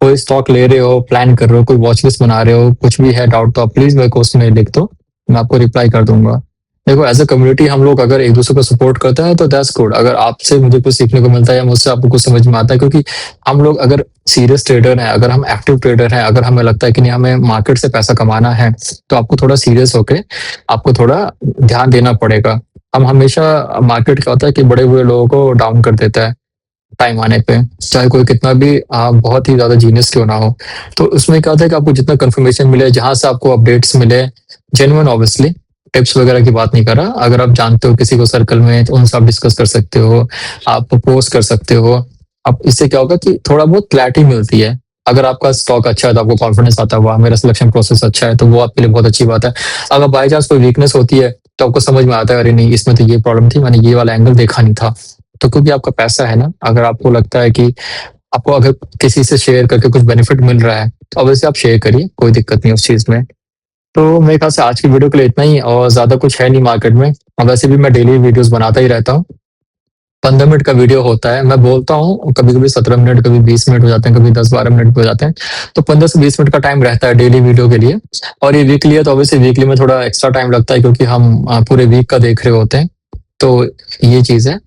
कोई स्टॉक ले रहे हो, प्लान कर रहे हो, कोई वॉच लिस्ट बना रहे हो, कुछ भी है डाउट, तो आप प्लीज मेरे को उसमें लिख दो, मैं आपको रिप्लाई कर दूंगा। देखो, एज अ कम्युनिटी हम लोग अगर एक दूसरे को सपोर्ट करते हैं तो दैट्स गुड। अगर आपसे मुझे कुछ सीखने को मिलता है, या मुझसे आपको कुछ समझ में आता है, क्योंकि हम लोग अगर सीरियस ट्रेडर हैं, अगर हम एक्टिव ट्रेडर हैं, अगर हमें लगता है कि नहीं हमें मार्केट से पैसा कमाना है, तो आपको थोड़ा सीरियस होके आपको थोड़ा ध्यान देना पड़ेगा। हम हमेशा मार्केट क्या होता है कि बड़े हुए लोगों को डाउन कर देता है टाइम आने पे, चाहे कोई कितना भी बहुत ही ज्यादा जीनियस क्यों ना हो। तो उसमें क्या होता है कि आपको जितना कंफर्मेशन मिले, जहां से आपको अपडेट्स मिले, जेन्युइन ऑब्वियसली, टिप्स वगैरह की बात नहीं कर रहा, अगर आप जानते हो किसी को सर्कल में, तो उनसे आप डिस्कस कर सकते हो, आप पोस्ट कर सकते हो। अब इससे क्या होगा कि थोड़ा बहुत क्लैरिटी मिलती है। अगर आपका स्टॉक अच्छा है तो आपको कॉन्फिडेंस आता हुआ, मेरा सिलेक्शन प्रोसेस अच्छा है, तो वो आपके लिए बहुत अच्छी बात है। अगर बाई चांस कोई वीकनेस होती है, तो आपको समझ में आता है, अरे नहीं, इसमें तो ये प्रॉब्लम थी, मैंने ये वाला एंगल देखा नहीं था। तो क्योंकि आपका पैसा है ना, अगर आपको लगता है कि आपको अगर किसी से शेयर करके कुछ बेनिफिट मिल रहा है, तो ऑब्वियसली आप शेयर करिए, कोई दिक्कत नहीं उस चीज में। तो मेरे ख्याल से आज की वीडियो के लिए इतना ही, और ज्यादा कुछ है नहीं मार्केट में। और वैसे भी मैं डेली वीडियोस बनाता ही रहता हूँ। 15 मिनट का वीडियो होता है, मैं बोलता हूँ कभी कभी 17 मिनट, कभी 20 मिनट हो जाते हैं, कभी 10-12 मिनट हो जाते हैं। तो 15 से 20 मिनट का टाइम रहता है डेली वीडियो के लिए। और ये वीकली है, तो ऑब्वियसली वीकली में थोड़ा एक्स्ट्रा टाइम लगता है, क्योंकि हम पूरे वीक का देख रहे होते हैं। तो ये चीज है।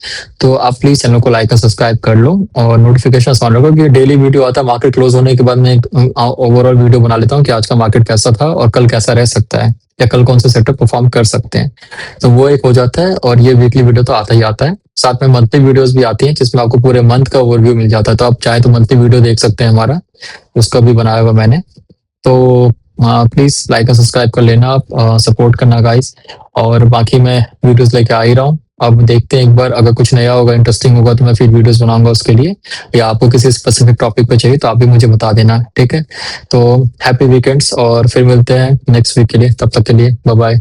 तो आप प्लीज चैनल को लाइक और सब्सक्राइब कर लो, और नोटिफिकेशन ऑन रखो, कि डेली वीडियो आता है। मार्केट क्लोज होने के बाद मैं ओवरऑल वीडियो बना लेता हूँ कि आज का मार्केट कैसा था, और कल कैसा रह सकता है, या कल कौन से सेक्टर परफॉर्म कर सकते हैं। तो वो एक हो जाता है, और ये वीकली वीडियो तो आता ही आता है। साथ में मंथली वीडियोस भी आती हैं, जिसमें आपको पूरे मंथ का ओवरव्यू मिल जाता है। तो आप चाहे तो मंथली वीडियो देख सकते हैं हमारा, उसका भी बनाया हुआ मैंने। तो प्लीज लाइक और सब्सक्राइब कर लेना, आप सपोर्ट करना गाइस। और बाकी मैं वीडियोस लेके आ ही रहा हूँ। अब देखते हैं एक बार, अगर कुछ नया होगा, इंटरेस्टिंग होगा, तो मैं फिर वीडियोस बनाऊंगा उसके लिए। या आपको किसी स्पेसिफिक टॉपिक पे चाहिए, तो आप भी मुझे बता देना, ठीक है? तो हैप्पी वीकेंड्स, और फिर मिलते हैं नेक्स्ट वीक के लिए। तब तक के लिए बाय बाय।